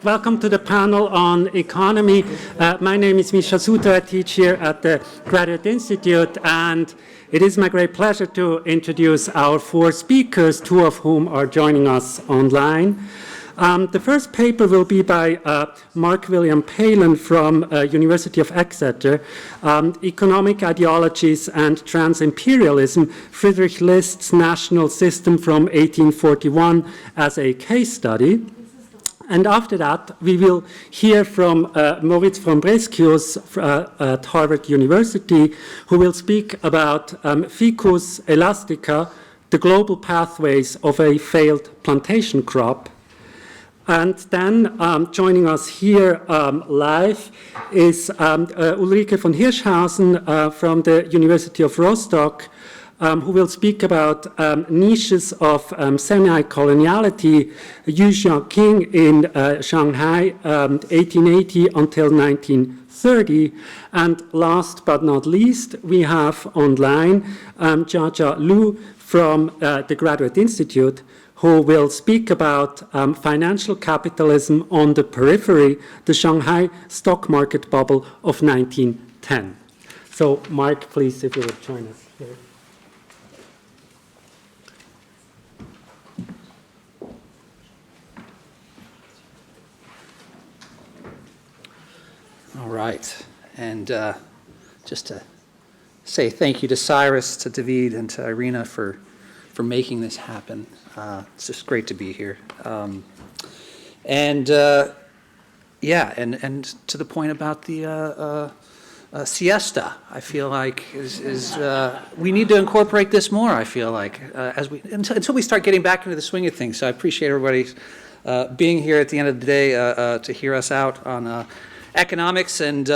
Welcome to the panel on economy. My name is MISCHA. I teach here at the Graduate Institute, and it is my great pleasure to introduce our four speakers, two of whom are joining us online. The first paper will be by MARC-WILLIAM PALEN from University of Exeter, Economic Ideologies and Trans-Imperialism, Friedrich List's National System from 1841 as a case study. And after that, we will hear from MORITZ from BRESCIUS at Harvard University, who will speak about Ficus, Elastica, the global pathways of a failed plantation crop. And then joining us here live is ULRIKE von HIRSCHHAUSEN from the University of Rostock, who will speak about niches of semi-coloniality, Xiaqing in Shanghai, 1880 until 1930. And last but not least, we have online JIAJIA Lu from the Graduate Institute, who will speak about financial capitalism on the periphery, the Shanghai stock market bubble of 1910. So, Mark, please, if you would join us here. All right, and just to say thank you to Cyrus, to David, and to Irina for making this happen. It's just great to be here. And to the point about the siesta, I feel like we need to incorporate this more. I feel like until we start getting back into the swing of things. So I appreciate everybody being here at the end of the day to hear us out on economics and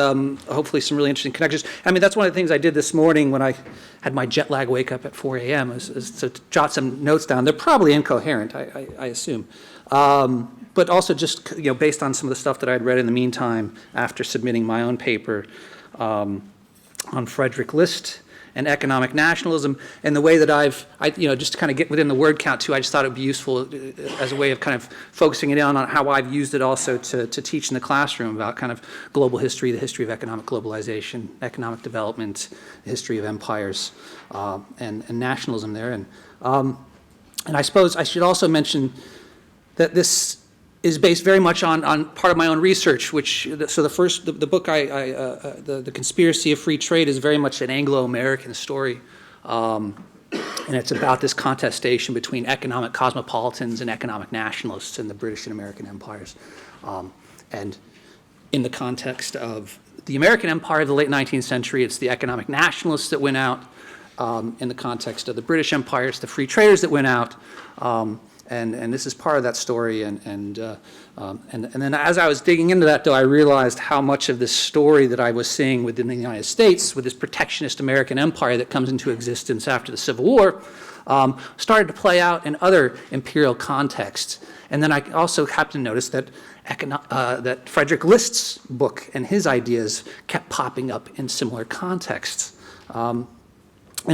hopefully some really interesting connections. I mean, that's one of the things I did this morning when I had my jet lag wake up at 4 a.m. is to jot some notes down. They're probably incoherent, I assume. But also just based on some of the stuff that I'd read in the meantime after submitting my own paper on Friedrich List and economic nationalism, and the way that just to kind of get within the word count too, I just thought it would be useful as a way of kind of focusing it in on how I've used it also to teach in the classroom about kind of global history, the history of economic globalization, economic development, the history of empires, and nationalism there. And I suppose I should also mention that this is based very much on part of my own research, so the book, the Conspiracy of Free Trade, is very much an Anglo-American story, and it's about this contestation between economic cosmopolitans and economic nationalists in the British and American empires. And in the context of the American empire of the late 19th century, it's the economic nationalists that win out. In the context of the British empire, it's the free traders that win out. And this is part of that story, and then as I was digging into that, though, I realized how much of this story that I was seeing within the United States, with this protectionist American empire that comes into existence after the Civil War, started to play out in other imperial contexts. And then I also happened to notice that that Friedrich List's book and his ideas kept popping up in similar contexts. And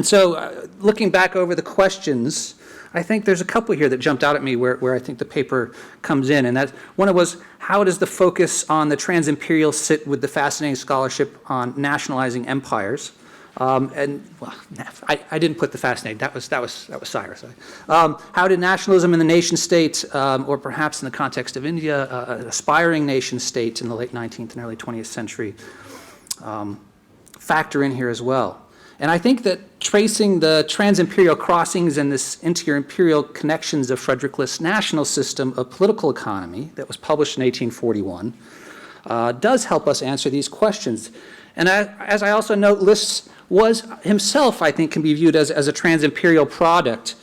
so, looking back over the questions, I think there's a couple here that jumped out at me where I think the paper comes in, and that one was, how does the focus on the Trans-Imperial sit with the fascinating scholarship on nationalizing empires? I didn't put the fascinating. That was Cyrus. How did nationalism in the nation state, or perhaps in the context of India, an aspiring nation state in the late 19th and early 20th century, factor in here as well? And I think that tracing the trans-imperial crossings and this inter-imperial connections of Friedrich List's national system of political economy that was published in 1841 does help us answer these questions. And as I also note, List was himself, I think, can be viewed as a trans-imperial product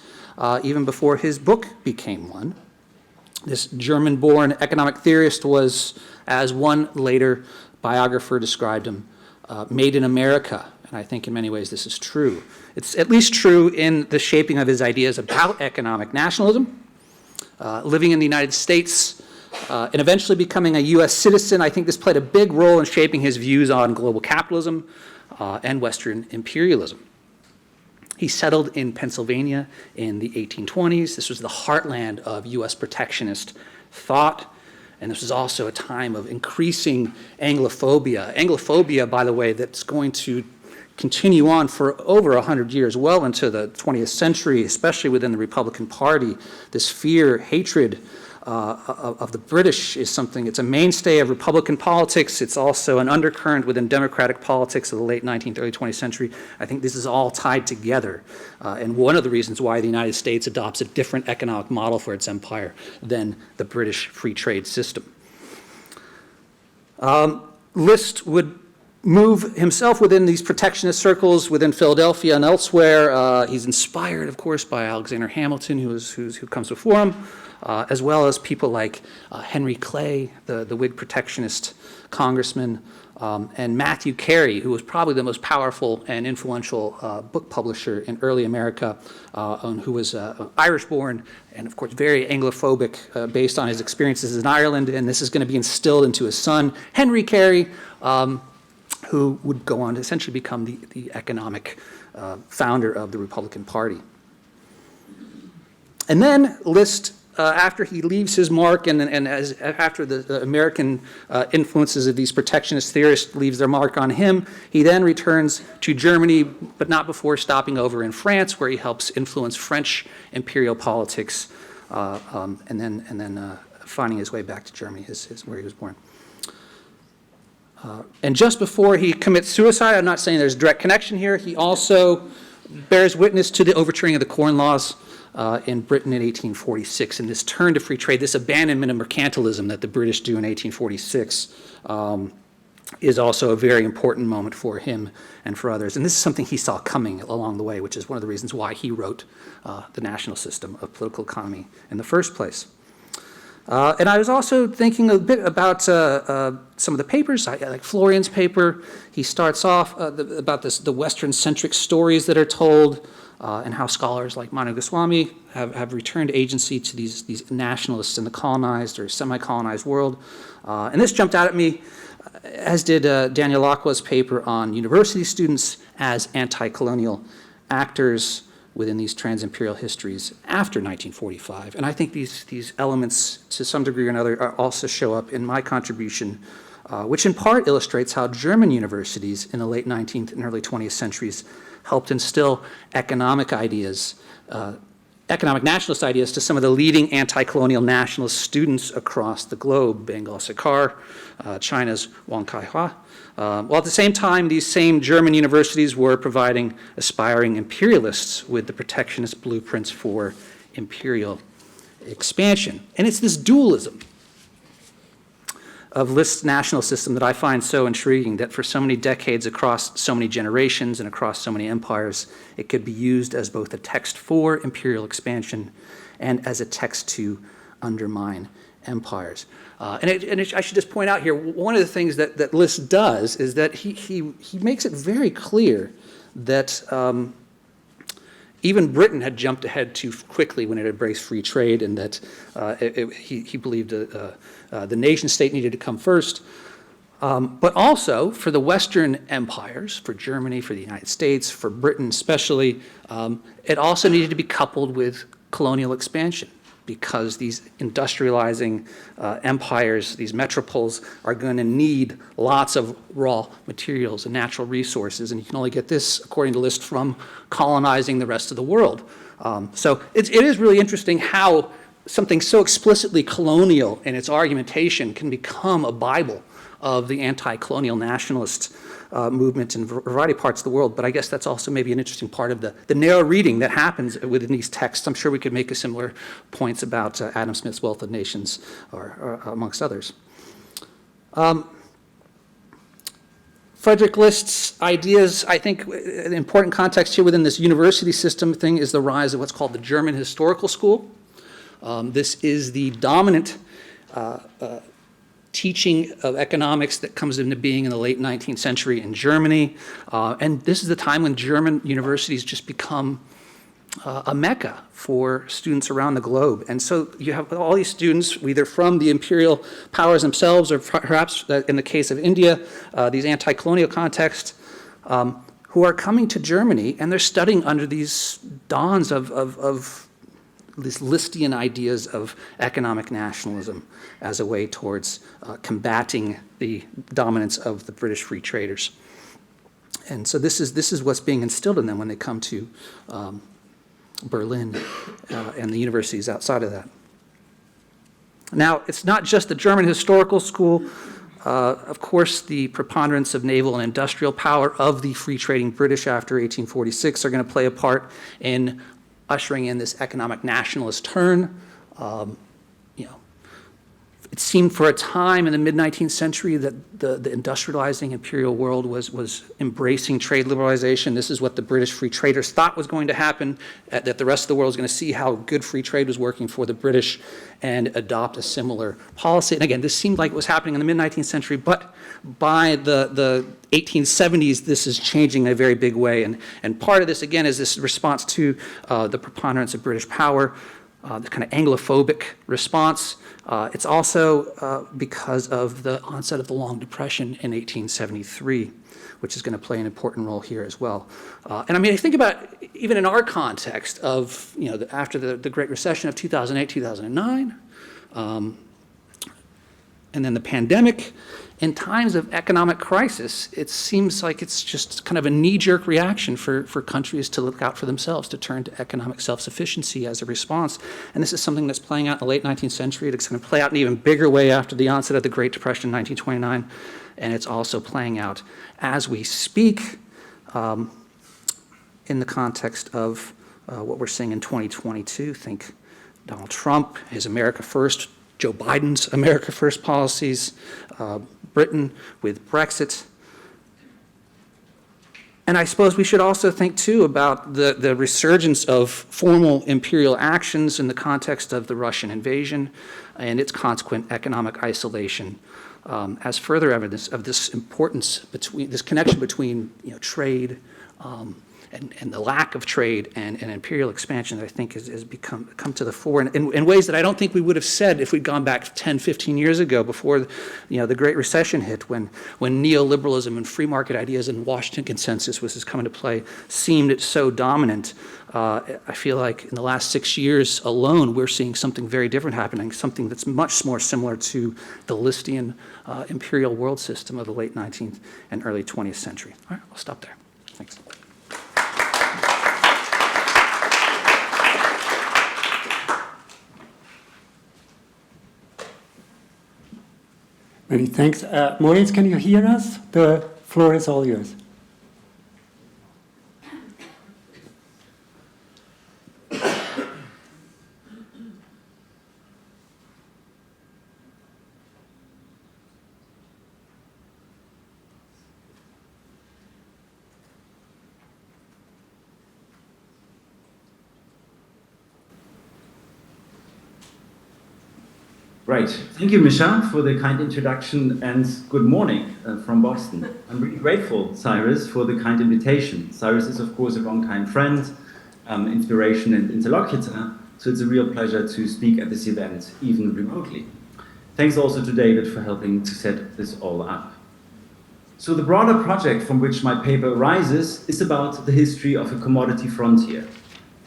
even before his book became one. This German-born economic theorist was, as one later biographer described him, made in America. And I think in many ways this is true. It's at least true in the shaping of his ideas about economic nationalism, living in the United States, and eventually becoming a U.S. citizen. I think this played a big role in shaping his views on global capitalism and Western imperialism. He settled in Pennsylvania in the 1820s. This was the heartland of U.S. protectionist thought. And this was also a time of increasing Anglophobia. Anglophobia, by the way, that's going to continue on for over 100 years, well into the 20th century, especially within the Republican Party. This fear, hatred of the British is something, it's a mainstay of Republican politics. It's also an undercurrent within Democratic politics of the late 19th, early 20th century. I think this is all tied together. And one of the reasons why the United States adopts a different economic model for its empire than the British free trade system. List would move himself within these protectionist circles within Philadelphia and elsewhere. He's inspired, of course, by Alexander Hamilton, who comes before him, as well as people like Henry Clay, the Whig protectionist congressman, and Matthew Carey, who was probably the most powerful and influential book publisher in early America, who was Irish-born and, of course, very Anglophobic based on his experiences in Ireland, and this is going to be instilled into his son, Henry Carey, who would go on to essentially become the economic founder of the Republican Party. And then List, after he leaves his mark and after the American influences of these protectionist theorists leaves their mark on him, he then returns to Germany, but not before stopping over in France, where he helps influence French imperial politics, and then finding his way back to Germany, where he was born. And just before he commits suicide, I'm not saying there's a direct connection here, he also bears witness to the overturning of the Corn Laws in Britain in 1846. And this turn to free trade, this abandonment of mercantilism that the British do in 1846 is also a very important moment for him and for others. And this is something he saw coming along the way, which is one of the reasons why he wrote the national system of political economy in the first place. And I was also thinking a bit about some of the papers, like Florian's paper. He starts off about the Western-centric stories that are told and how scholars like Manu Goswami have returned agency to these nationalists in the colonized or semi-colonized world. And this jumped out at me, as did Daniel Lacroix's paper on university students as anti-colonial actors within these trans-imperial histories after 1945. And I think these elements, to some degree or another, also show up in my contribution, which in part illustrates how German universities in the late 19th and early 20th centuries helped instill economic ideas, economic nationalist ideas to some of the leading anti-colonial nationalist students across the globe, Bengal Sarkar, China's Wang Kaihua. While at the same time, these same German universities were providing aspiring imperialists with the protectionist blueprints for imperial expansion. And it's this dualism of List's national system that I find so intriguing, that for so many decades across so many generations and across so many empires, it could be used as both a text for imperial expansion and as a text to undermine empires. And I should just point out here, one of the things that List does is that he makes it very clear that even Britain had jumped ahead too quickly when it embraced free trade, and that he believed the nation state needed to come first. But also for the Western empires, for Germany, for the United States, for Britain especially, it also needed to be coupled with colonial expansion, because these industrializing empires, these metropoles, are going to need lots of raw materials and natural resources, and you can only get this, according to List, from colonizing the rest of the world. So it is really interesting how something so explicitly colonial in its argumentation can become a Bible of the anti-colonial nationalist movement in a variety of parts of the world. But I guess that's also maybe an interesting part of the narrow reading that happens within these texts. I'm sure we could make a similar points about Adam Smith's Wealth of Nations or amongst others. Friedrich List's ideas, I think an important context here within this university system thing is the rise of what's called the German Historical School. This is the dominant teaching of economics that comes into being in the late 19th century in Germany. And this is the time when German universities just become a mecca for students around the globe. And so you have all these students, either from the imperial powers themselves, or perhaps in the case of India, these anti-colonial contexts, who are coming to Germany, and they're studying under these dons of these Listian ideas of economic nationalism as a way towards combating the dominance of the British free traders. And so this is what's being instilled in them when they come to Berlin and the universities outside of that. Now, it's not just the German historical school. Of course, the preponderance of naval and industrial power of the free trading British after 1846 are going to play a part in ushering in this economic nationalist turn. It seemed for a time in the mid-19th century that the industrializing imperial world was embracing trade liberalization. This is what the British free traders thought was going to happen, that the rest of the world was going to see how good free trade was working for the British and adopt a similar policy. And again, this seemed like it was happening in the mid-19th century, but by the 1870s, this is changing in a very big way. And part of this, again, is this response to the preponderance of British power, the kind of Anglophobic response. It's also because of the onset of the Long Depression in 1873, which is going to play an important role here as well. And I mean, I think about even in our context of, after the Great Recession of 2008, 2009, and then the pandemic, in times of economic crisis, it seems like it's just kind of a knee-jerk reaction for countries to look out for themselves, to turn to economic self-sufficiency as a response. And this is something that's playing out in the late 19th century. It's going to play out in an even bigger way after the onset of the Great Depression in 1929. And it's also playing out as we speak in the context of what we're seeing in 2022. Think Donald Trump, his America First, Joe Biden's America First policies, Britain with Brexit. And I suppose we should also think, too, about the resurgence of formal imperial actions in the context of the Russian invasion and its consequent economic isolation as further evidence of this importance between, this connection between trade and the lack of trade and imperial expansion that I think has come to the fore in ways that I don't think we would have said if we'd gone back 10, 15 years ago before the Great Recession hit, when neoliberalism and free market ideas and Washington Consensus was coming to play seemed so dominant. I feel like in the last 6 years alone, we're seeing something very different happening, something that's much more similar to the Listian imperial world system of the late 19th and early 20th century. All right, I'll stop there. Thanks. Many thanks. Moritz, can you hear us? The floor is all yours. Right. Thank you, MISCHA, for the kind introduction, and good morning from Boston. I'm really grateful, Cyrus, for the kind invitation. Cyrus is, of course, a long-time friend, inspiration, and interlocutor, so it's a real pleasure to speak at this event, even remotely. Thanks also to David for helping to set this all up. So the broader project from which my paper arises is about the history of a commodity frontier.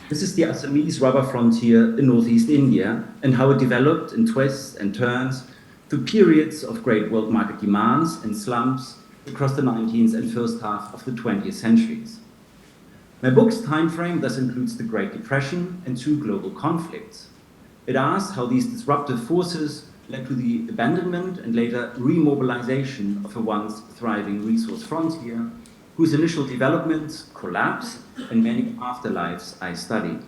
This is the Assamese rubber frontier in northeast India and how it developed in twists and turns through periods of great world market demands and slumps across the 19th and first half of the 20th centuries. My book's timeframe thus includes the Great Depression and 2 global conflicts. It asks how these disruptive forces led to the abandonment and later remobilization of a once thriving resource frontier, whose initial development, collapse, and many afterlives I studied.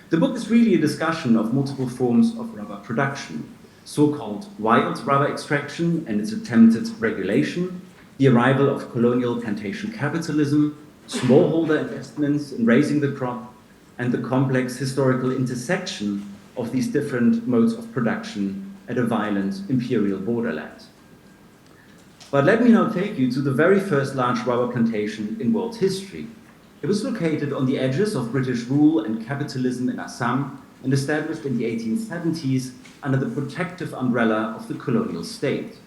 The book is really a discussion of multiple forms of rubber production, so-called wild rubber extraction and its attempted regulation, the arrival of colonial plantation capitalism, smallholder investments in raising the crop, and the complex historical intersection of these different modes of production at a violent imperial borderland. But let me now take you to the very first large rubber plantation in world history. It was located on the edges of British rule and capitalism in Assam and established in the 1870s under the protective umbrella of the colonial state.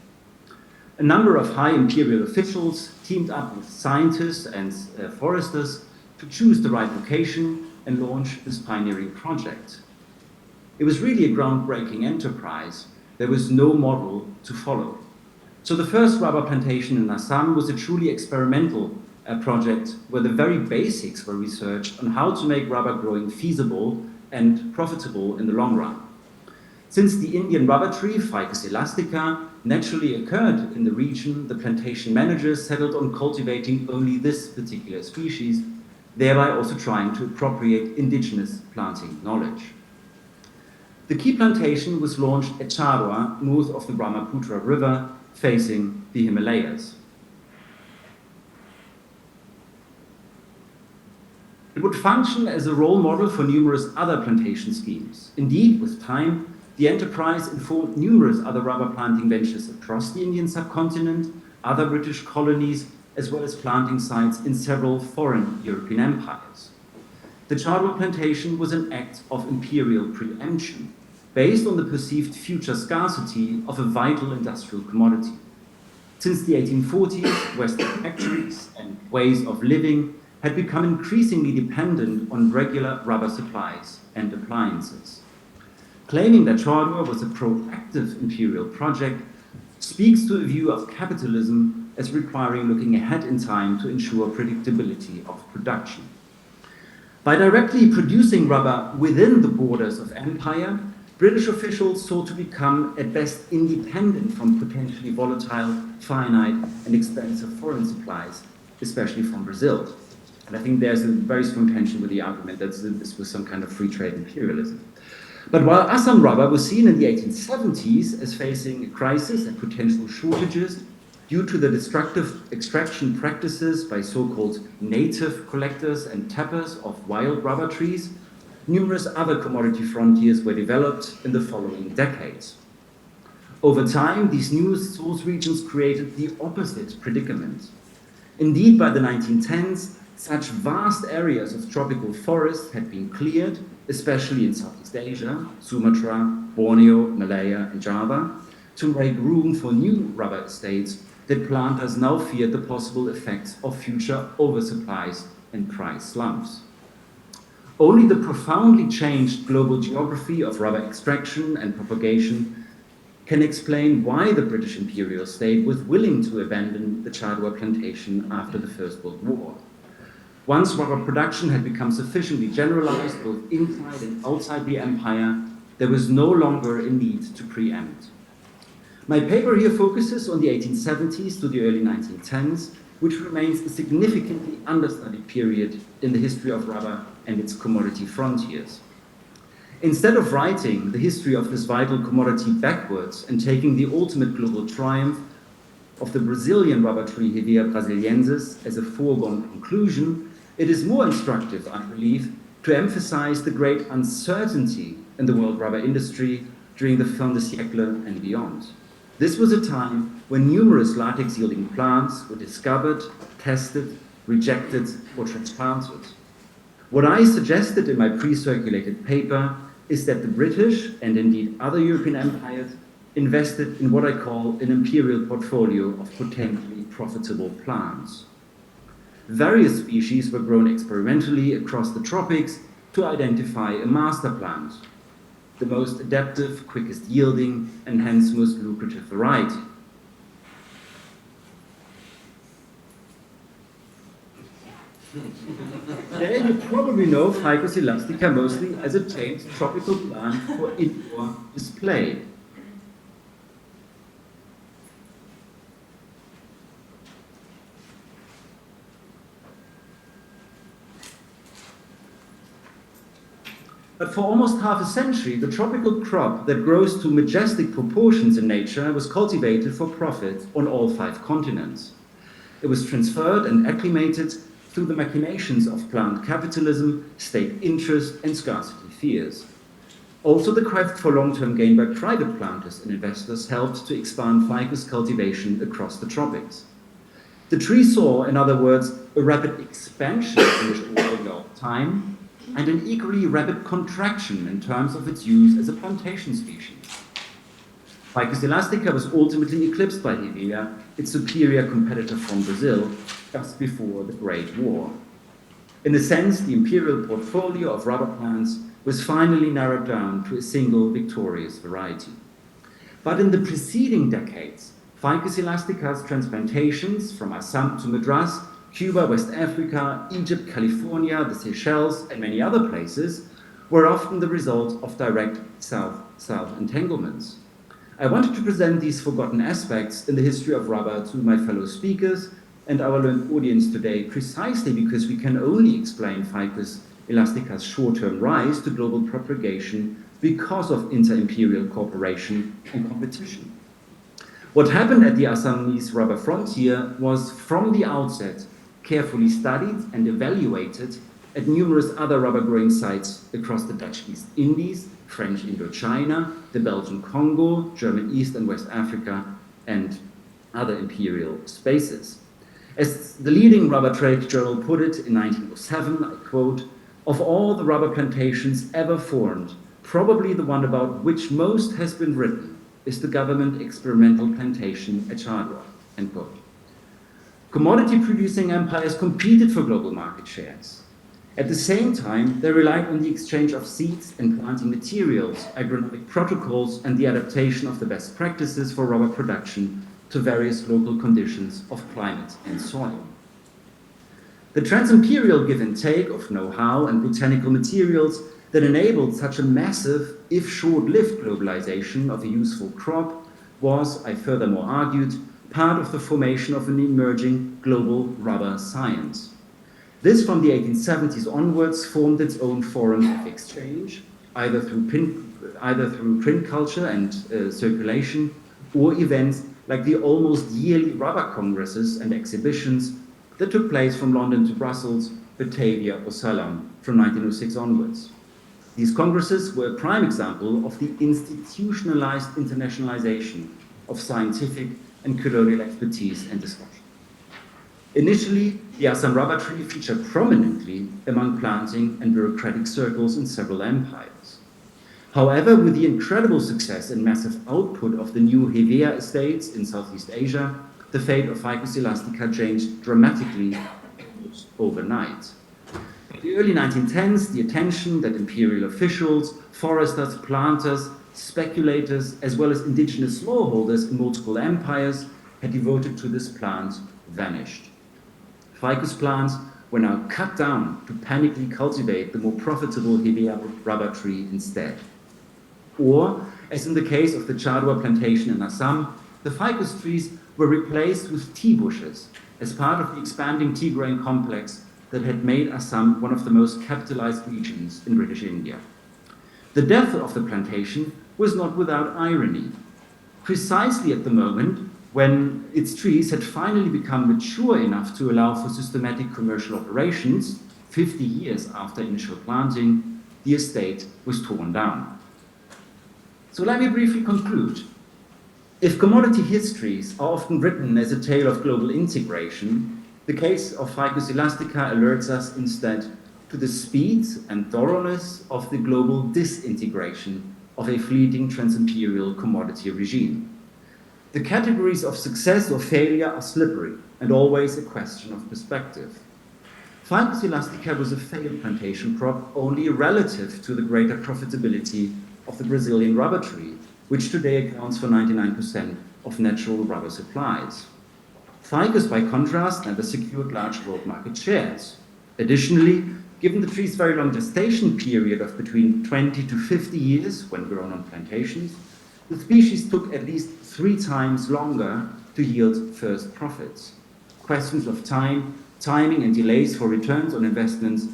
A number of high imperial officials teamed up with scientists and foresters to choose the right location and launch this pioneering project. It was really a groundbreaking enterprise. There was no model to follow. So the first rubber plantation in Assam was a truly experimental project where the very basics were researched on how to make rubber growing feasible and profitable in the long run. Since the Indian rubber tree, Ficus elastica, naturally occurred in the region, the plantation managers settled on cultivating only this particular species, thereby also trying to appropriate indigenous planting knowledge. The key plantation was launched at Chadwa, north of the Brahmaputra River, facing the Himalayas. It would function as a role model for numerous other plantation schemes. Indeed, with time, the enterprise informed numerous other rubber planting ventures across the Indian subcontinent, other British colonies, as well as planting sites in several foreign European empires. The Chadwa plantation was an act of imperial preemption, based on the perceived future scarcity of a vital industrial commodity. Since the 1840s, Western factories and ways of living had become increasingly dependent on regular rubber supplies and appliances. Claiming that Chadwa was a proactive imperial project speaks to a view of capitalism as requiring looking ahead in time to ensure predictability of production. By directly producing rubber within the borders of empire, British officials sought to become at best independent from potentially volatile, finite, and expensive foreign supplies, especially from Brazil. And I think there's a very strong tension with the argument that this was some kind of free trade imperialism. But while Assam rubber was seen in the 1870s as facing a crisis and potential shortages due to the destructive extraction practices by so-called native collectors and tappers of wild rubber trees, numerous other commodity frontiers were developed in the following decades. Over time, these new source regions created the opposite predicament. Indeed, by the 1910s, such vast areas of tropical forest had been cleared, especially in Southeast Asia, Sumatra, Borneo, Malaya, and Java, to make room for new rubber estates that planters now feared the possible effects of future oversupplies and price slumps. Only the profoundly changed global geography of rubber extraction and propagation can explain why the British imperial state was willing to abandon the Chadwa plantation after the First World War. Once rubber production had become sufficiently generalized both inside and outside the empire, there was no longer a need to preempt. My paper here focuses on the 1870s to the early 1910s, which remains a significantly understudied period in the history of rubber and its commodity frontiers. Instead of writing the history of this vital commodity backwards and taking the ultimate global triumph of the Brazilian rubber tree Hevea brasiliensis as a foregone conclusion, it is more instructive, I believe, to emphasize the great uncertainty in the world rubber industry during the fin de siècle and beyond. This was a time when numerous latex-yielding plants were discovered, tested, rejected, or transplanted. What I suggested in my pre-circulated paper is that the British, and indeed other European empires, invested in what I call an imperial portfolio of potentially profitable plants. Various species were grown experimentally across the tropics to identify a master plant, the most adaptive, quickest yielding, and hence most lucrative variety. There you probably know Ficus elastica mostly as a tamed tropical plant for indoor display. But for almost half a century, the tropical crop that grows to majestic proportions in nature was cultivated for profit on all 5 continents. It was transferred and acclimated through the machinations of plant capitalism, state interest, and scarcity fears. Also, the quest for long-term gain by private planters and investors helped to expand ficus cultivation across the tropics. The tree saw, in other words, a rapid expansion in its overall time, and an equally rapid contraction in terms of its use as a plantation species. Ficus elastica was ultimately eclipsed by Hevea, its superior competitor from Brazil, just before the Great War. In a sense, the imperial portfolio of rubber plants was finally narrowed down to a single victorious variety. But in the preceding decades, Ficus elastica's transplantations from Assam to Madras, Cuba, West Africa, Egypt, California, the Seychelles, and many other places were often the result of direct south-south entanglements. I wanted to present these forgotten aspects in the history of rubber to my fellow speakers and our learned audience today, precisely because we can only explain Ficus elastica's short-term rise to global propagation because of inter-imperial cooperation and competition. What happened at the Assamese rubber frontier was, from the outset, carefully studied and evaluated at numerous other rubber growing sites across the Dutch East Indies, French Indochina, the Belgian Congo, German East and West Africa, and other imperial spaces. As the leading rubber trade journal put it in 1907, I quote, "Of all the rubber plantations ever formed, probably the one about which most has been written is the government experimental plantation at Chadwa," end quote. Commodity-producing empires competed for global market shares. At the same time, they relied on the exchange of seeds and planting materials, agronomic protocols, and the adaptation of the best practices for rubber production to various local conditions of climate and soil. The trans-imperial give and take of know-how and botanical materials that enabled such a massive, if short-lived, globalization of a useful crop was, I furthermore argued, part of the formation of an emerging global rubber science. This, from the 1870s onwards, formed its own forum of exchange, either through print culture and circulation, or events like the almost yearly rubber congresses and exhibitions that took place from London to Brussels, Batavia, or Ceylon from 1906 onwards. These congresses were a prime example of the institutionalized internationalization of scientific and colonial expertise and discussion. Initially, the Assam rubber tree featured prominently among planting and bureaucratic circles in several empires. However, with the incredible success and massive output of the new Hevea estates in Southeast Asia, the fate of Ficus elastica changed dramatically almost overnight. In the early 1910s, the attention that imperial officials, foresters, planters, speculators, as well as indigenous smallholders in multiple empires had devoted to this plant vanished. Ficus plants were now cut down to panically cultivate the more profitable Hevea rubber tree instead. Or, as in the case of the Chadwa plantation in Assam, the ficus trees were replaced with tea bushes as part of the expanding tea growing complex that had made Assam one of the most capitalized regions in British India. The death of the plantation was not without irony. Precisely at the moment when its trees had finally become mature enough to allow for systematic commercial operations, 50 years after initial planting, the estate was torn down. So let me briefly conclude. If commodity histories are often written as a tale of global integration, the case of Ficus elastica alerts us instead to the speed and thoroughness of the global disintegration of a fleeting trans-imperial commodity regime. The categories of success or failure are slippery and always a question of perspective. Ficus elastica was a failed plantation crop only relative to the greater profitability of the Brazilian rubber tree, which today accounts for 99% of natural rubber supplies. Ficus, by contrast, never secured large world market shares. Additionally, given the tree's very long gestation period of between 20 to 50 years when grown on plantations, the species took at least 3 times longer to yield first profits. Questions of timing, and delays for returns on investments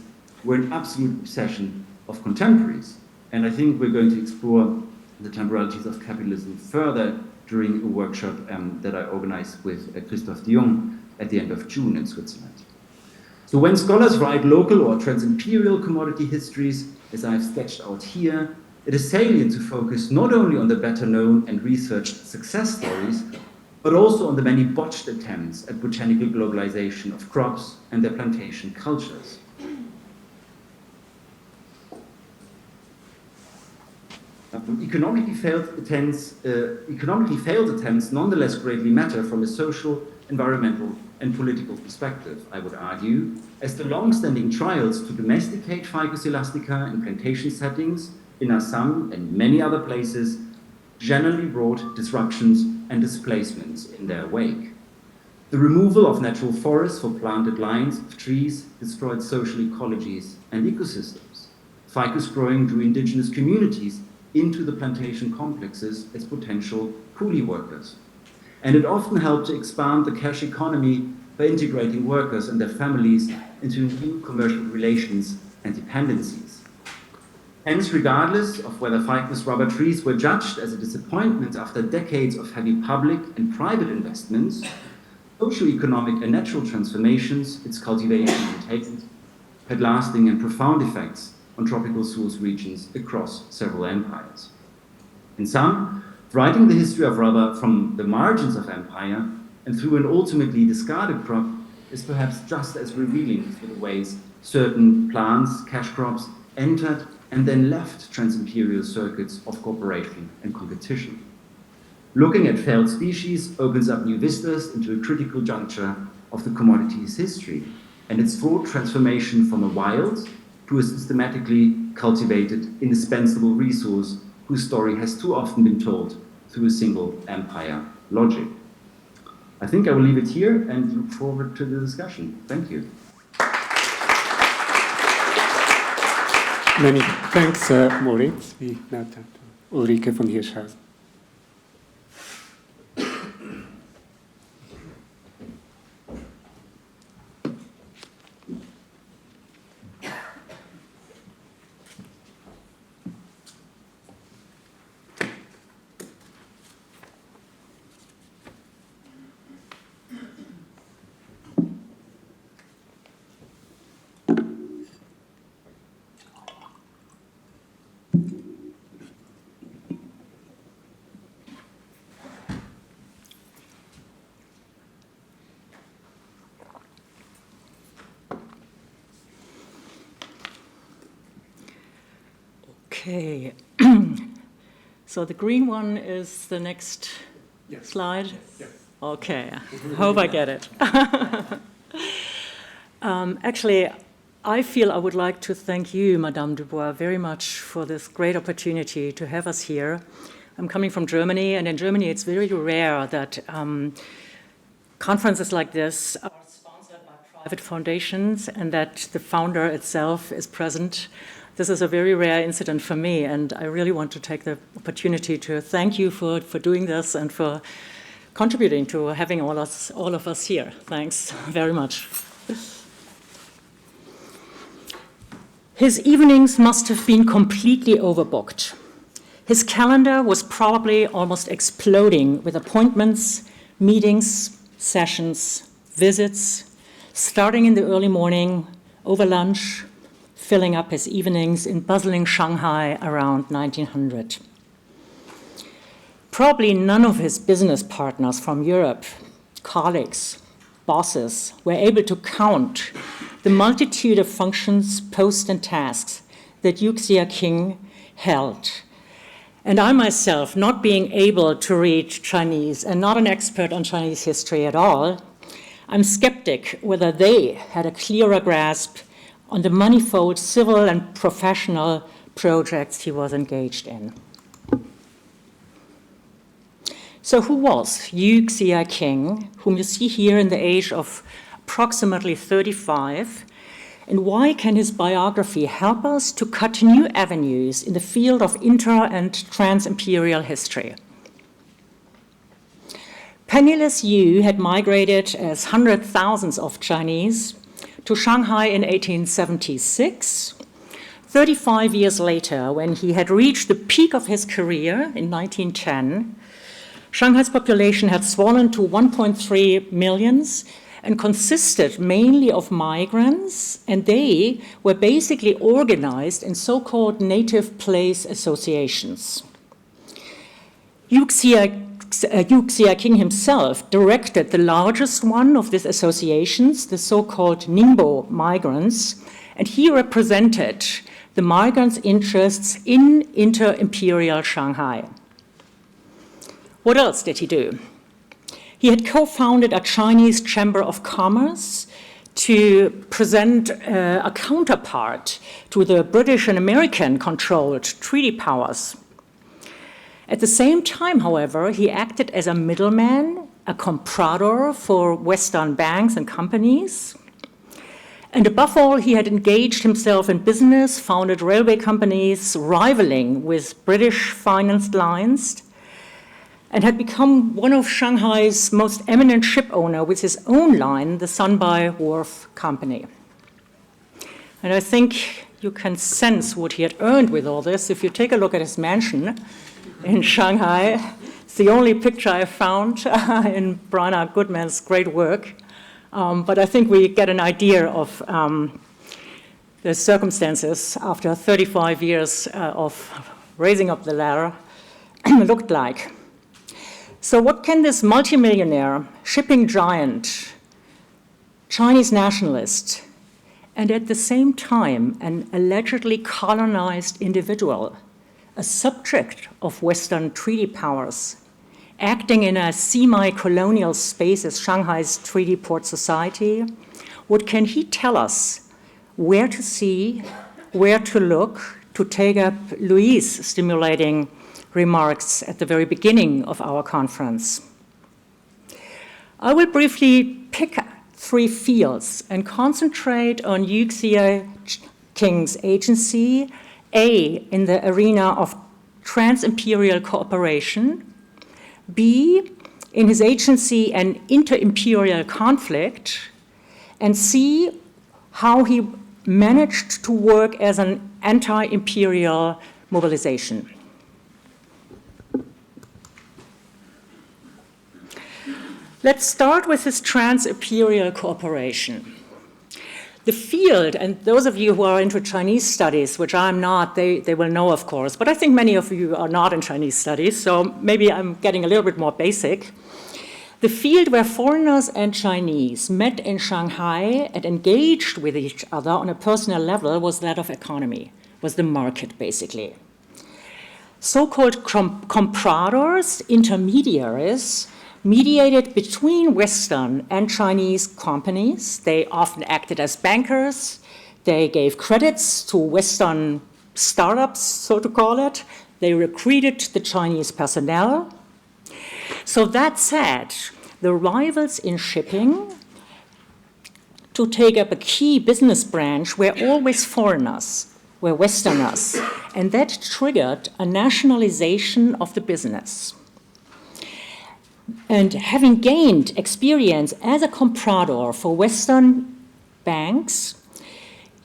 were an absolute obsession of contemporaries. And I think we're going to explore the temporalities of capitalism further during a workshop that I organized with Christophe de Jong at the end of June in Switzerland. So when scholars write local or trans-imperial commodity histories, as I've sketched out here, it is salient to focus not only on the better known and researched success stories, but also on the many botched attempts at botanical globalization of crops and their plantation cultures. Economically failed attempts nonetheless greatly matter from a social, environmental, and political perspective, I would argue, as the long-standing trials to domesticate Ficus elastica in plantation settings in Assam and many other places generally brought disruptions and displacements in their wake. The removal of natural forests for planted lines of trees destroyed social ecologies and ecosystems. Ficus growing drew indigenous communities into the plantation complexes as potential coolie workers. And it often helped to expand the cash economy by integrating workers and their families into new commercial relations and dependencies. Hence, regardless of whether Ficus rubber trees were judged as a disappointment after decades of heavy public and private investments, socio-economic and natural transformations, its cultivation and taste, had lasting and profound effects on tropical source regions across several empires. In sum, writing the history of rubber from the margins of empire and through an ultimately discarded crop is perhaps just as revealing for the ways certain plants, cash crops, entered and then left trans-imperial circuits of cooperation and competition. Looking at failed species opens up new vistas into a critical juncture of the commodity's history and its fraught transformation from a wild to a systematically cultivated, indispensable resource whose story has too often been told through a single empire logic. I think I will leave it here and look forward to the discussion. Thank you. Many thanks, Moritz. We now turn to Ulrike von Hirschhausen. Okay, so the green one is the next slide? Yes. Okay, I hope I get it. Actually, I feel I would like to thank you, Madame du Bois, very much for this great opportunity to have us here. I'm coming from Germany, and in Germany it's very rare that conferences like this are sponsored by private foundations and that the founder itself is present. This is a very rare incident for me, and I really want to take the opportunity to thank you for doing this and for contributing to having all of us here. Thanks very much. His evenings must have been completely overbooked. His calendar was probably almost exploding with appointments, meetings, sessions, visits, starting in the early morning, over lunch, filling up his evenings in bustling Shanghai around 1900. Probably none of his business partners from Europe, colleagues, bosses, were able to count the multitude of functions, posts, and tasks that Xiaqing held. And I myself, not being able to read Chinese and not an expert on Chinese history at all, I'm skeptic whether they had a clearer grasp on the manifold civil and professional projects he was engaged in. So who was Xiaqing, whom you see here in the age of approximately 35, and why can his biography help us to cut new avenues in the field of inter- and trans-imperial history? Penniless Yu had migrated as hundreds of thousands of Chinese to Shanghai in 1876. 35 years later, when he had reached the peak of his career in 1910, Shanghai's population had swollen to 1.3 million and consisted mainly of migrants, and they were basically organized in so-called native place associations. Xiaqing himself directed the largest one of these associations, the so-called Ningbo migrants, and he represented the migrants' interests in Inter-Imperial Shanghai. What else did he do? He had co-founded a Chinese Chamber of Commerce to present a counterpart to the British and American-controlled treaty powers. At the same time, however, he acted as a middleman, a comprador for Western banks and companies. And above all, he had engaged himself in business, founded railway companies rivaling with British-financed lines, and had become one of Shanghai's most eminent ship owner with his own line, the Sunbai Wharf Company. And I think you can sense what he had earned with all this if you take a look at his mansion in Shanghai. It's the only picture I found in Bernard Goodman's great work. But I think we get an idea of the circumstances after 35 years of raising up the ladder looked like. So what can this multimillionaire, shipping giant, Chinese nationalist, and at the same time an allegedly colonized individual, a subject of Western treaty powers, acting in a semi-colonial space as Shanghai's treaty port society, what can he tell us where to see, where to look, to take up Louis' stimulating remarks at the very beginning of our conference? I will briefly pick 3 fields and concentrate on Yu Xiaqing's agency, A, in the arena of Trans-Imperial Cooperation, B, in his agency and Inter-Imperial Conflict, and C, how he managed to work as an anti-imperial mobilization. Let's start with his Trans-Imperial Cooperation. The field, and those of you who are into Chinese studies, which I'm not, they will know, of course, but I think many of you are not in Chinese studies, so maybe I'm getting a little bit more basic. The field where foreigners and Chinese met in Shanghai and engaged with each other on a personal level was that of economy, was the market, basically. So-called compradors, intermediaries, mediated between Western and Chinese companies. They often acted as bankers. They gave credits to Western startups, so to call it. They recruited the Chinese personnel. So that said, the rivals in shipping, to take up a key business branch, were always foreigners, were Westerners, and that triggered a nationalization of the business. And having gained experience as a comprador for Western banks,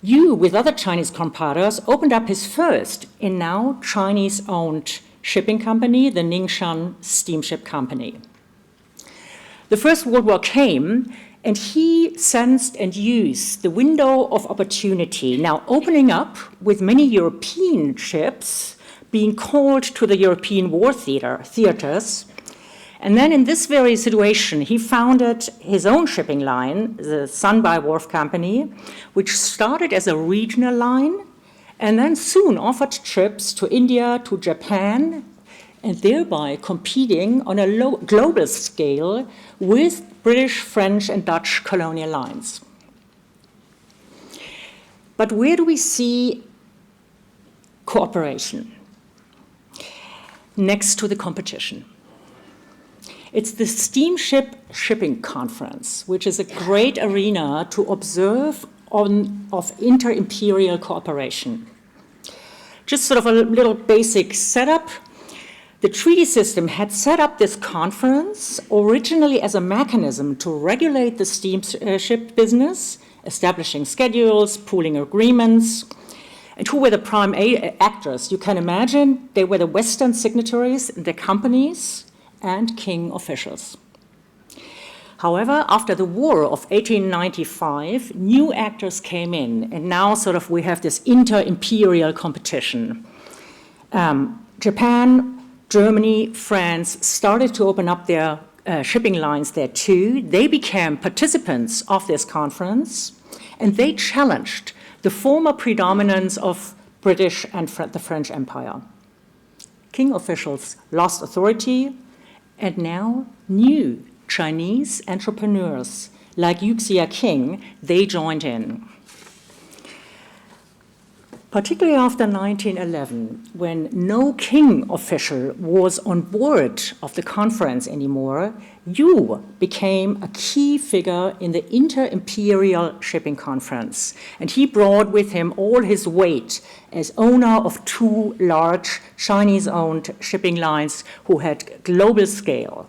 Yu, with other Chinese compradors, opened up his first and now Chinese-owned shipping company, the Ningxian Steamship Company. The First World War came, and he sensed and used the window of opportunity, now opening up with many European ships being called to the European war theaters. And then in this very situation, he founded his own shipping line, the Sunbai Wharf Company, which started as a regional line and then soon offered trips to India, to Japan, and thereby competing on a global scale with British, French, and Dutch colonial lines. But where do we see cooperation? Next to the competition. It's the Steamship Shipping Conference, which is a great arena to observe of inter-imperial cooperation. Just sort of a little basic setup. The treaty system had set up this conference originally as a mechanism to regulate the steamship business, establishing schedules, pooling agreements. And who were the prime actors? You can imagine they were the Western signatories, the companies, and king officials. However, after the war of 1895, new actors came in, and now sort of we have this inter-imperial competition. Japan, Germany, France started to open up their shipping lines there too. They became participants of this conference, and they challenged the former predominance of British and the French Empire. King officials lost authority, and now new Chinese entrepreneurs like Xiaqing, they joined in. Particularly after 1911, when no king official was on board of the conference anymore, Yu became a key figure in the Inter-Imperial Shipping Conference, and he brought with him all his weight as owner of two large Chinese-owned shipping lines who had global scale.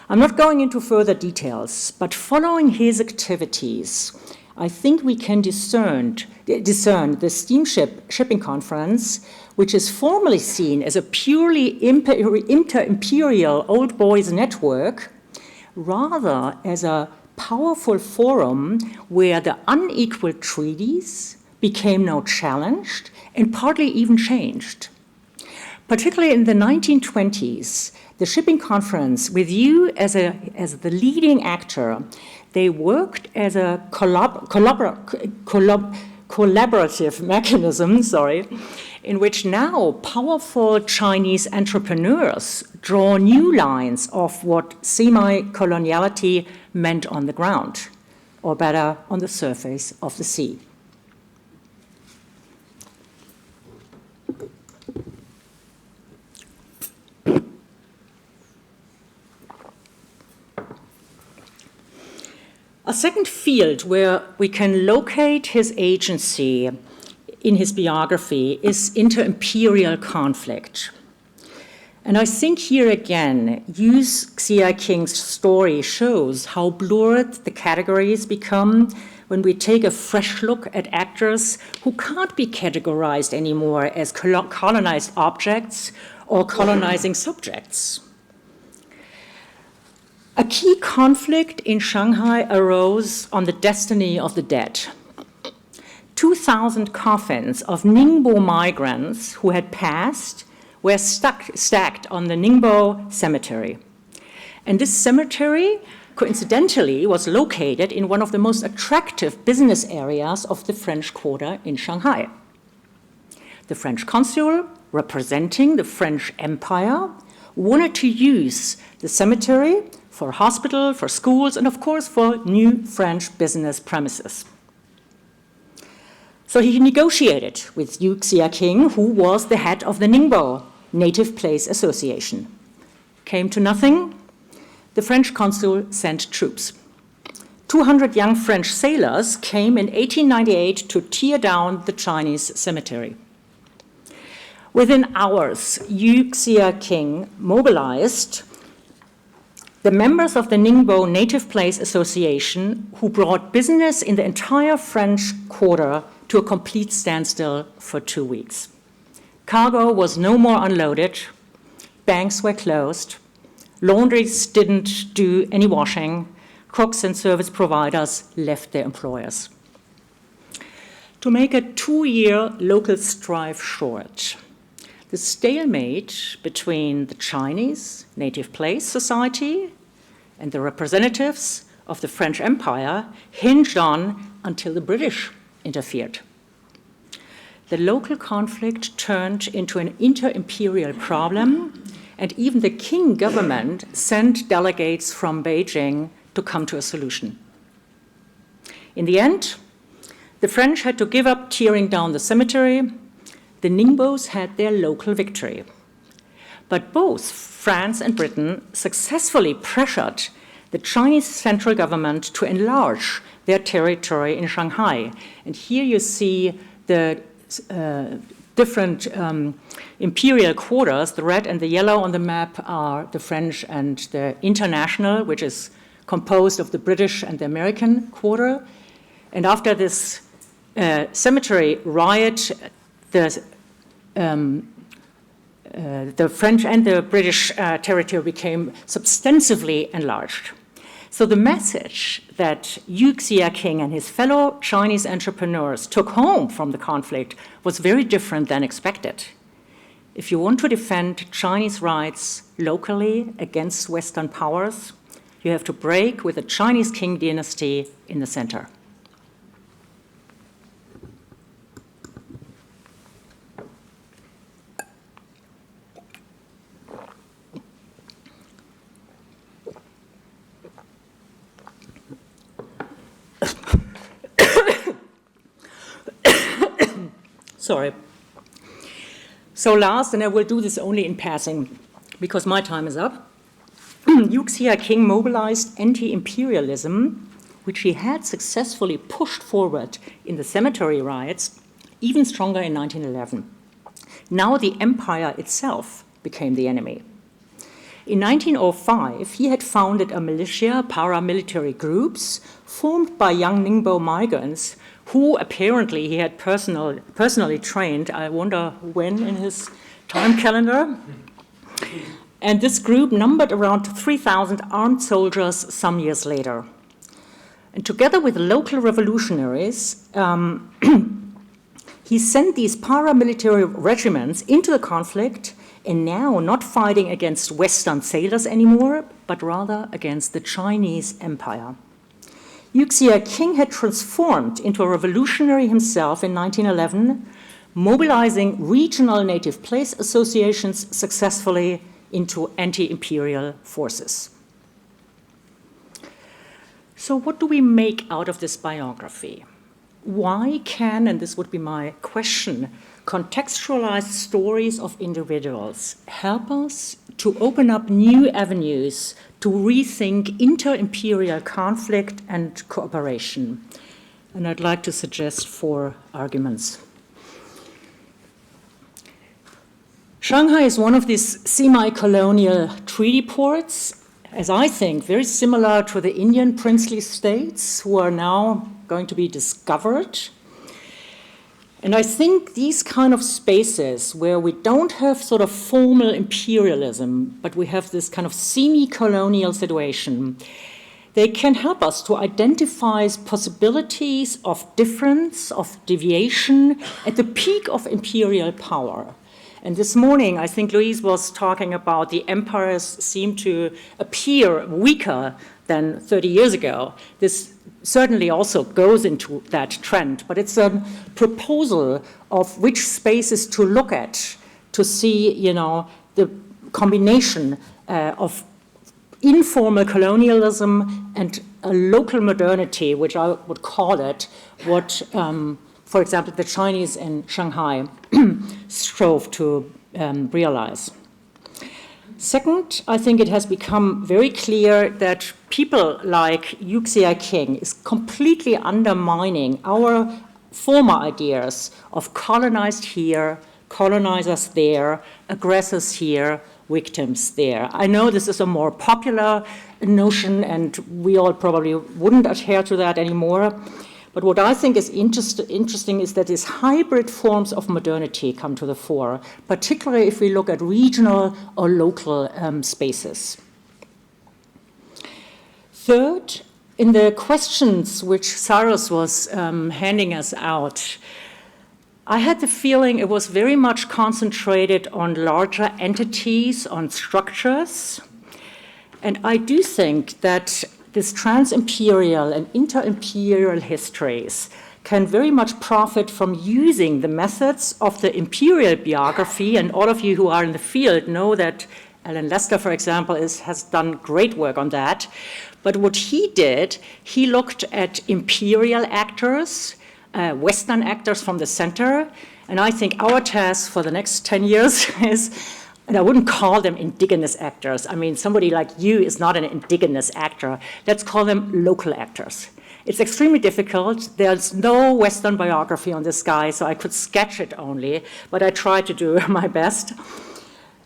I'm not going into further details, but following his activities, I think we can discern the steamship shipping conference, which is formally seen as a purely inter-imperial old boys network, rather as a powerful forum where the unequal treaties became now challenged and partly even changed. Particularly in the 1920s, the shipping conference, with you as the leading actor, they worked as a collaborative mechanism, in which now powerful Chinese entrepreneurs draw new lines of what semi-coloniality meant on the ground, or better, on the surface of the sea. A second field where we can locate his agency in his biography is inter-imperial conflict. And I think here again, Xiaqing's story shows how blurred the categories become when we take a fresh look at actors who can't be categorized anymore as colonized objects or colonizing subjects. A key conflict in Shanghai arose on the destiny of the dead. 2,000 coffins of Ningbo migrants who had passed were stacked on the Ningbo cemetery. And this cemetery, coincidentally, was located in one of the most attractive business areas of the French Quarter in Shanghai. The French consul, representing the French Empire, wanted to use the cemetery for a hospital, for schools, and of course for new French business premises. So he negotiated with Xiaqing, who was the head of the Ningbo Native Place Association. Came to nothing. The French consul sent troops. 200 young French sailors came in 1898 to tear down the Chinese cemetery. Within hours, Xiaqing mobilized the members of the Ningbo Native Place Association, who brought business in the entire French Quarter to a complete standstill for 2 weeks. Cargo was no more unloaded, banks were closed, laundries didn't do any washing, cooks and service providers left their employers. To make a 2-year local strife short, the stalemate between the Chinese Native Place Society and the representatives of the French Empire hinged on until the British interfered. The local conflict turned into an inter-imperial problem, and even the Qing government sent delegates from Beijing to come to a solution. In the end, the French had to give up tearing down the cemetery. The Ningbos had their local victory. But both France and Britain successfully pressured the Chinese central government to enlarge their territory in Shanghai. And here you see the different imperial quarters. The red and the yellow on the map are the French and the International, which is composed of the British and the American quarter. And after this cemetery riot, the French and the British territory became substantively enlarged. So the message that Xiaqing and his fellow Chinese entrepreneurs took home from the conflict was very different than expected. If you want to defend Chinese rights locally against Western powers, you have to break with the Chinese Qing dynasty in the center. Sorry. So last, and I will do this only in passing because my time is up, Xiaqing mobilized anti-imperialism, which he had successfully pushed forward in the cemetery riots, even stronger in 1911. Now the empire itself became the enemy. In 1905, he had founded a militia, paramilitary groups, formed by young Ningbo migrants, who apparently he had personally trained, I wonder when in his time calendar. And this group numbered around 3,000 armed soldiers some years later. And together with local revolutionaries, he sent these paramilitary regiments into the conflict, and now not fighting against Western sailors anymore, but rather against the Chinese empire. Xiaqing had transformed into a revolutionary himself in 1911, mobilizing regional native place associations successfully into anti-imperial forces. So what do we make out of this biography? Why can, and this would be my question, contextualized stories of individuals help us to open up new avenues to rethink inter-imperial conflict and cooperation? And I'd like to suggest 4 arguments. Shanghai is one of these semi-colonial treaty ports, as I think, very similar to the Indian princely states who are now going to be discovered. And I think these kind of spaces where we don't have sort of formal imperialism, but we have this kind of semi-colonial situation, they can help us to identify possibilities of difference, of deviation at the peak of imperial power. And this morning, I think Louise was talking about the empires seem to appear weaker than 30 years ago. This certainly also goes into that trend, but it's a proposal of which spaces to look at to see, you know, the combination of informal colonialism and a local modernity, which I would call it, what, for example, the Chinese in Shanghai strove to realize. Second, I think it has become very clear that people like Xiaqing is completely undermining our former ideas of colonized here, colonizers there, aggressors here, victims there. I know this is a more popular notion and we all probably wouldn't adhere to that anymore. But what I think is interesting is that these hybrid forms of modernity come to the fore, particularly if we look at regional or local spaces. Third, in the questions which Cyrus was handing us out, I had the feeling it was very much concentrated on larger entities, on structures. And I do think that this trans-imperial and inter-imperial histories can very much profit from using the methods of the imperial biography, and all of you who are in the field know that Alan Lester, for example, has done great work on that. But what he did, he looked at imperial actors, Western actors from the center, and I think our task for the next 10 years is, and I wouldn't call them indigenous actors. I mean, somebody like you is not an indigenous actor. Let's call them local actors. It's extremely difficult. There's no Western biography on this guy, so I could sketch it only, but I try to do my best.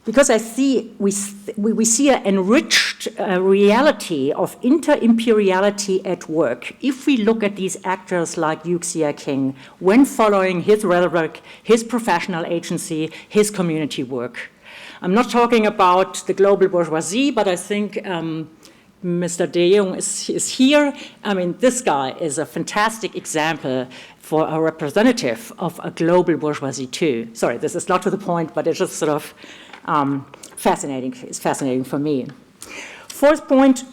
Because I see, we see an enriched reality of inter-imperiality at work if we look at these actors like Xiaqing when following his rhetoric, his professional agency, his community work. I'm not talking about the global bourgeoisie, but I think Mr. De Jong is here. I mean, this guy is a fantastic example for a representative of a global bourgeoisie too. Sorry, this is not to the point, but it's just sort of fascinating. It's fascinating for me. Fourth point,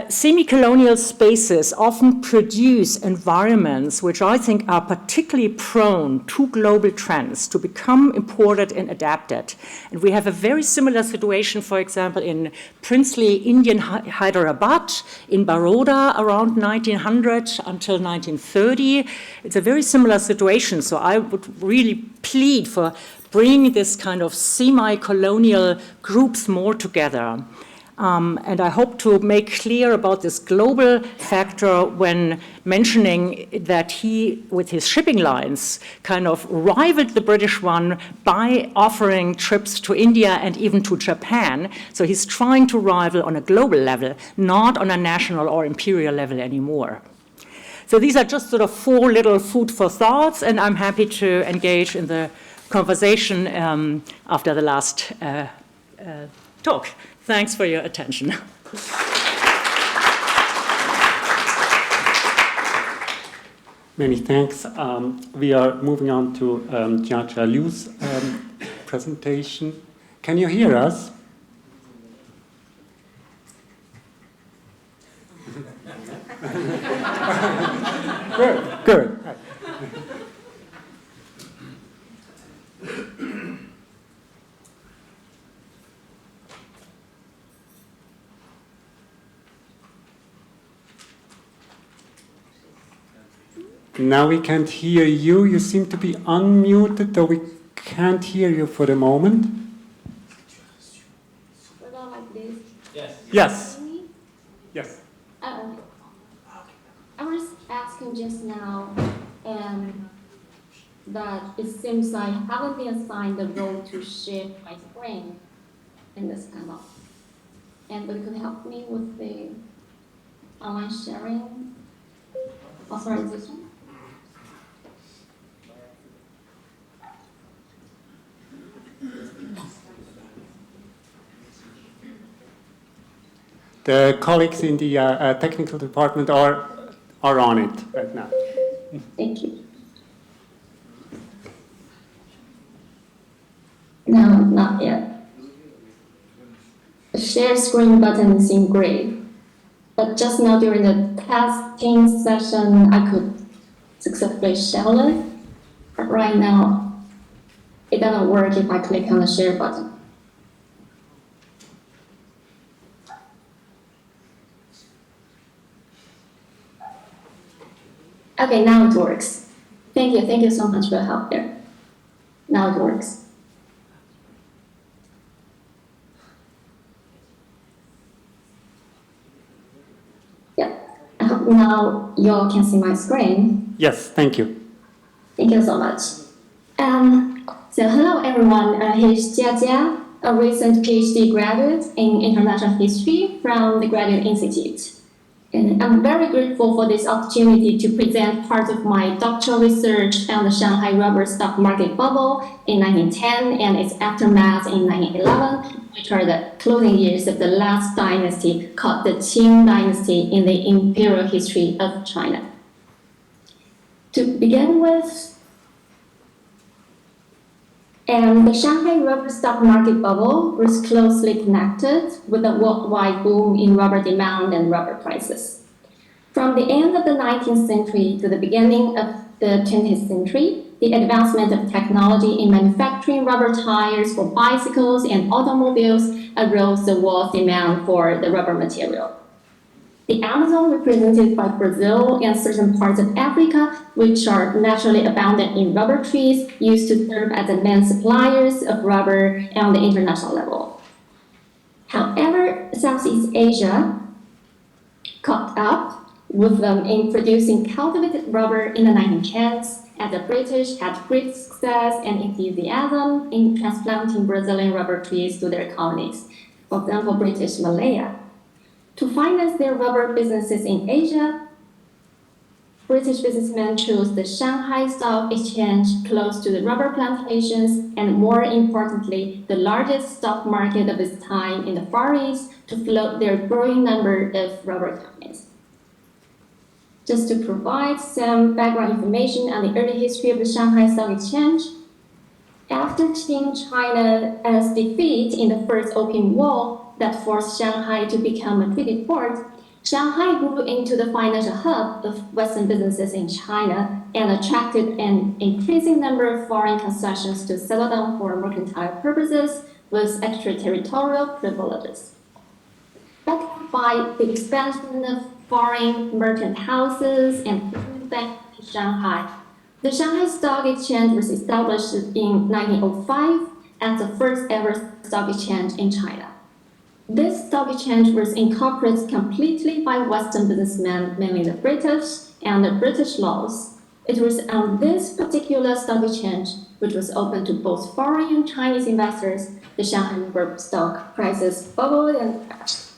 Semi-colonial spaces often produce environments which I think are particularly prone to global trends, to become imported and adapted. And we have a very similar situation, for example, in princely Indian Hyderabad, in Baroda around 1900 until 1930. It's a very similar situation, so I would really plead for bringing this kind of semi-colonial groups more together. And I hope to make clear about this global factor when mentioning that he, with his shipping lines, kind of rivaled the British one by offering trips to India and even to Japan. So he's trying to rival on a global level, not on a national or imperial level anymore. So these are just sort of 4 little food for thoughts, and I'm happy to engage in the conversation after the last talk. Thanks for your attention. Many thanks. We are moving on to Jiajia Liu's presentation. Can you hear us? Good, good. Now we can't hear you. You seem to be unmuted, though we can't hear you for the moment. What about like this? Yes. Yes. I was asking just now, that it seems I haven't been assigned the role to share my screen in this panel. And but you could help me with the online sharing authorization? The colleagues in the technical department are on it right now. Thank you. No, not yet. The share screen button is in gray. But just now during the testing session, I could successfully share it. But right now, it doesn't work if I click on the share button. Okay, now it works. Thank you so much for your help there. Now it works. Yeah, I hope now you all can see my screen. Yes, thank you. Thank you so much. So hello everyone, here's JIAJIA, a recent PhD graduate in international history from the Graduate Institute. And I'm very grateful for this opportunity to present part of my doctoral research on the Shanghai rubber stock market bubble in 1910 and its aftermath in 1911, which are the closing years of the last dynasty called the Qing dynasty in the imperial history of China. To begin with, the Shanghai rubber stock market bubble was closely connected with the worldwide boom in rubber demand and rubber prices. From the end of the 19th century to the beginning of the 20th century, the advancement of technology in manufacturing rubber tires for bicycles and automobiles arose the world's demand for the rubber material. The Amazon, represented by Brazil and certain parts of Africa, which are naturally abundant in rubber trees, used to serve as the main suppliers of rubber on the international level. However, Southeast Asia caught up with them in producing cultivated rubber in the 1910s, as the British had great success and enthusiasm in transplanting Brazilian rubber trees to their colonies, for example, British Malaya. To finance their rubber businesses in Asia, British businessmen chose the Shanghai Stock Exchange close to the rubber plantations and, more importantly, the largest stock market of its time in the Far East to float their growing number of rubber companies. Just to provide some background information on the early history of the Shanghai Stock Exchange, after Qing China's defeat in the First Opium War that forced Shanghai to become a treaty port, Shanghai grew into the financial hub of Western businesses in China and attracted an increasing number of foreign concessions to settle down for mercantile purposes with extraterritorial privileges. Backed by the expansion of foreign merchant houses and banks in Shanghai, the Shanghai Stock Exchange was established in 1905 as the first ever stock exchange in China. This stock exchange was incorporated completely by Western businessmen, mainly the British, and the British laws. It was on this particular stock exchange, which was open to both foreign and Chinese investors, the Shanghai rubber stock prices bubbled and crashed.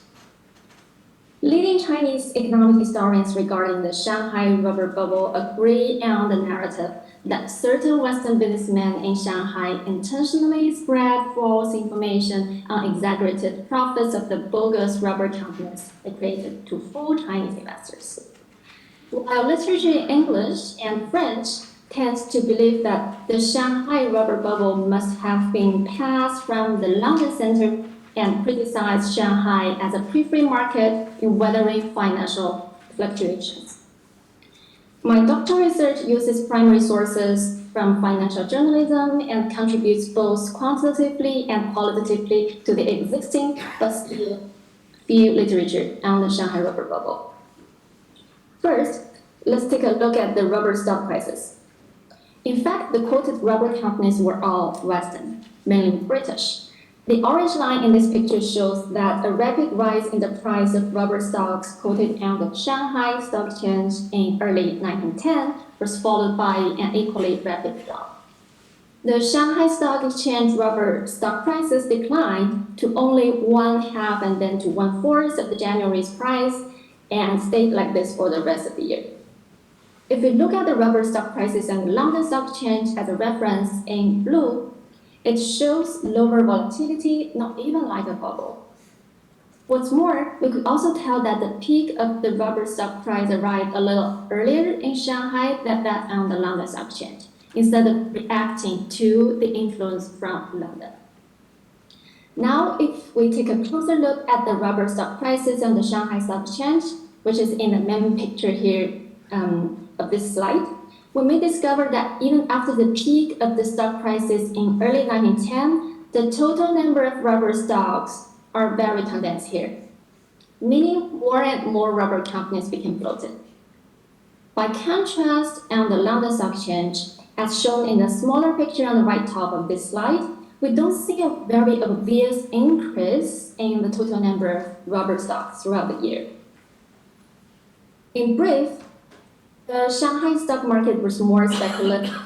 Leading Chinese economic historians regarding the Shanghai rubber bubble agree on the narrative that certain Western businessmen in Shanghai intentionally spread false information on exaggerated profits of the bogus rubber companies they created to fool Chinese investors. While literature in English and French tends to believe that the Shanghai rubber bubble must have been passed from the London Center and criticize Shanghai as a pre-free market in weathering financial fluctuations. My doctoral research uses primary sources from financial journalism and contributes both quantitatively and qualitatively to the existing but still few literature on the Shanghai rubber bubble. First, let's take a look at the rubber stock prices. In fact, the quoted rubber companies were all Western, mainly British. The orange line in this picture shows that a rapid rise in the price of rubber stocks quoted on the Shanghai Stock Exchange in early 1910 was followed by an equally rapid drop. The Shanghai Stock Exchange rubber stock prices declined to only 1/2 and then to 1/4 of the January's price and stayed like this for the rest of the year. If we look at the rubber stock prices on the London Stock Exchange as a reference in blue, it shows lower volatility, not even like a bubble. What's more, we could also tell that the peak of the rubber stock price arrived a little earlier in Shanghai than that on the London Stock Exchange, instead of reacting to the influence from London. Now, if we take a closer look at the rubber stock prices on the Shanghai Stock Exchange, which is in the main picture here of this slide, we may discover that even after the peak of the stock prices in early 1910, the total number of rubber stocks are very condensed here, meaning more and more rubber companies became floated. By contrast, on the London Stock Exchange, as shown in the smaller picture on the right top of this slide, we don't see a very obvious increase in the total number of rubber stocks throughout the year. In brief, the Shanghai stock market was more speculative,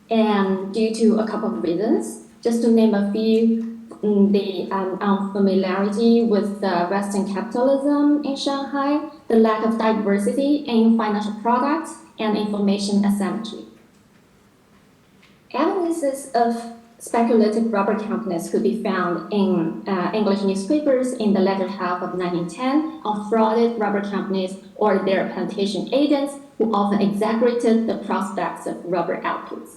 and due to a couple of reasons, just to name a few, the unfamiliarity with Western capitalism in Shanghai, the lack of diversity in financial products, and information asymmetry. Evidences of speculative rubber companies could be found in English newspapers in the latter half of 1910 on frauded rubber companies or their plantation agents who often exaggerated the prospects of rubber outputs.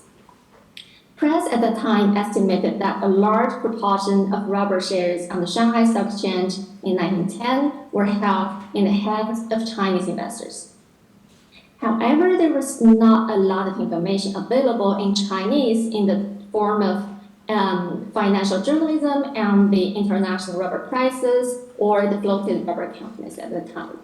Press at the time estimated that a large proportion of rubber shares on the Shanghai Stock Exchange in 1910 were held in the hands of Chinese investors. However, there was not a lot of information available in Chinese in the form of financial journalism and the international rubber prices or the floated rubber companies at the time.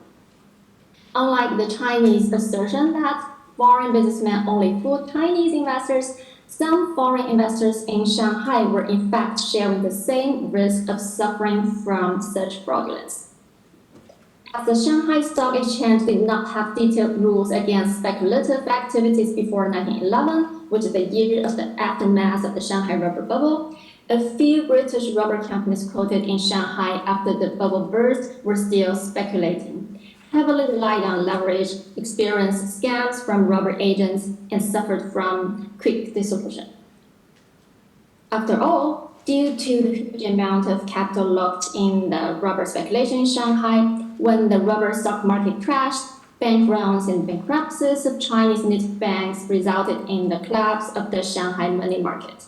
Unlike the Chinese assertion that foreign businessmen only fooled Chinese investors, some foreign investors in Shanghai were in fact sharing the same risk of suffering from such fraudulence. As the Shanghai Stock Exchange did not have detailed rules against speculative activities before 1911, which is the year of the aftermath of the Shanghai rubber bubble, a few British rubber companies quoted in Shanghai after the bubble burst were still speculating, heavily relied on leverage, experienced scams from rubber agents, and suffered from quick dissolution. After all, due to the huge amount of capital locked in the rubber speculation in Shanghai, when the rubber stock market crashed, bank runs and bankruptcies of Chinese native banks resulted in the collapse of the Shanghai money market.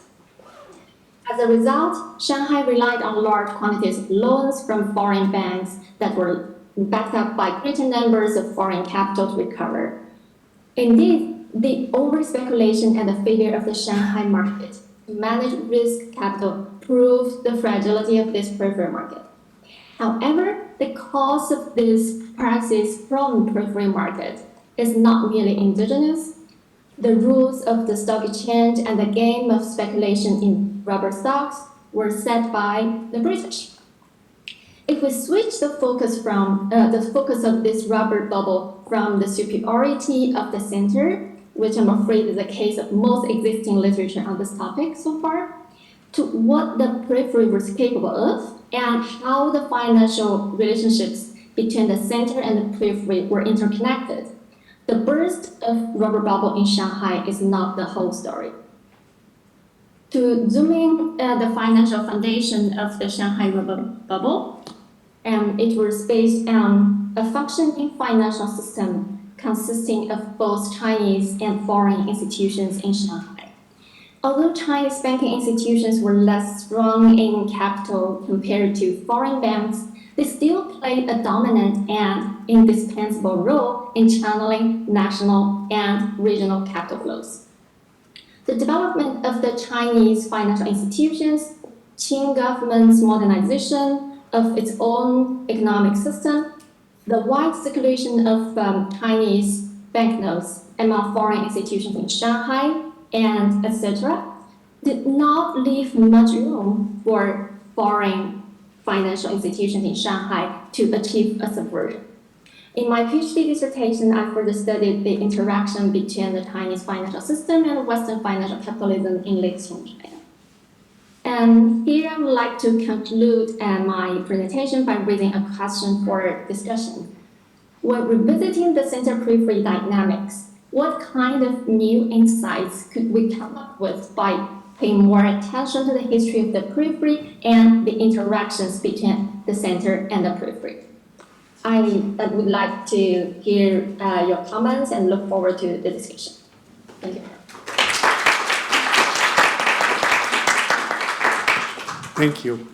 As a result, Shanghai relied on large quantities of loans from foreign banks that were backed up by greater numbers of foreign capital to recover. Indeed, the over-speculation and the failure of the Shanghai market to manage risk capital proved the fragility of this periphery market. However, the cause of this praxis from the periphery market is not merely indigenous. The rules of the stock exchange and the game of speculation in rubber stocks were set by the British. If we switch the focus from the focus of this rubber bubble from the superiority of the center, which I'm afraid is the case of most existing literature on this topic so far, to what the periphery was capable of and how the financial relationships between the center and the periphery were interconnected, the burst of rubber bubble in Shanghai is not the whole story. To zoom in the financial foundation of the Shanghai rubber bubble, it was based on a functioning financial system consisting of both Chinese and foreign institutions in Shanghai. Although Chinese banking institutions were less strong in capital compared to foreign banks, they still played a dominant and indispensable role in channeling national and regional capital flows. The development of the Chinese financial institutions, Qing government's modernization of its own economic system, the wide circulation of Chinese banknotes among foreign institutions in Shanghai, and etc., did not leave much room for foreign financial institutions in Shanghai to achieve a subversion. In my PhD dissertation, I further studied the interaction between the Chinese financial system and Western financial capitalism in late Shanghai. And here I would like to conclude my presentation by raising a question for discussion. When revisiting the center-periphery dynamics, what kind of new insights could we come up with by paying more attention to the history of the periphery and the interactions between the center and the periphery? I would like to hear your comments and look forward to the discussion. Thank you. Thank you.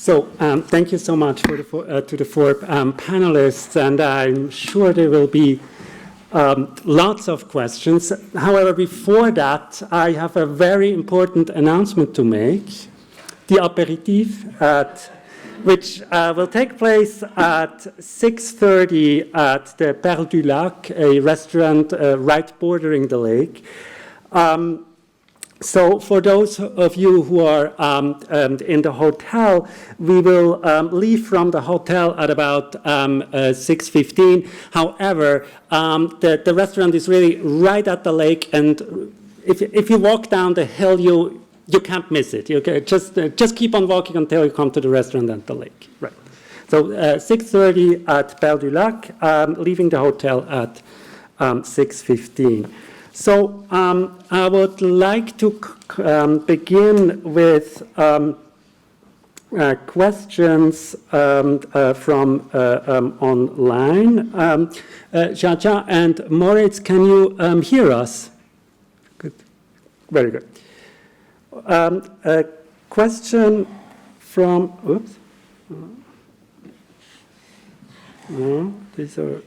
So thank you so much for to the four panelists, and I'm sure there will be lots of questions. However, before that, I have a very important announcement to make. The aperitif, which will take place at 6:30 at the Pierre du Bois, a restaurant right bordering the lake. So for those of you who are in the hotel, we will leave from the hotel at about 6:15. However, the restaurant is really right at the lake, and if you walk down the hill, you can't miss it. You can just keep on walking until you come to the restaurant and the lake. Right. So 6:30 at Pierre du Bois, leaving the hotel at 6:15. So I would like to begin with questions from online. JIAJIA and MORITZ, can you hear us? Good. Very good. A question from, oops. No, these are.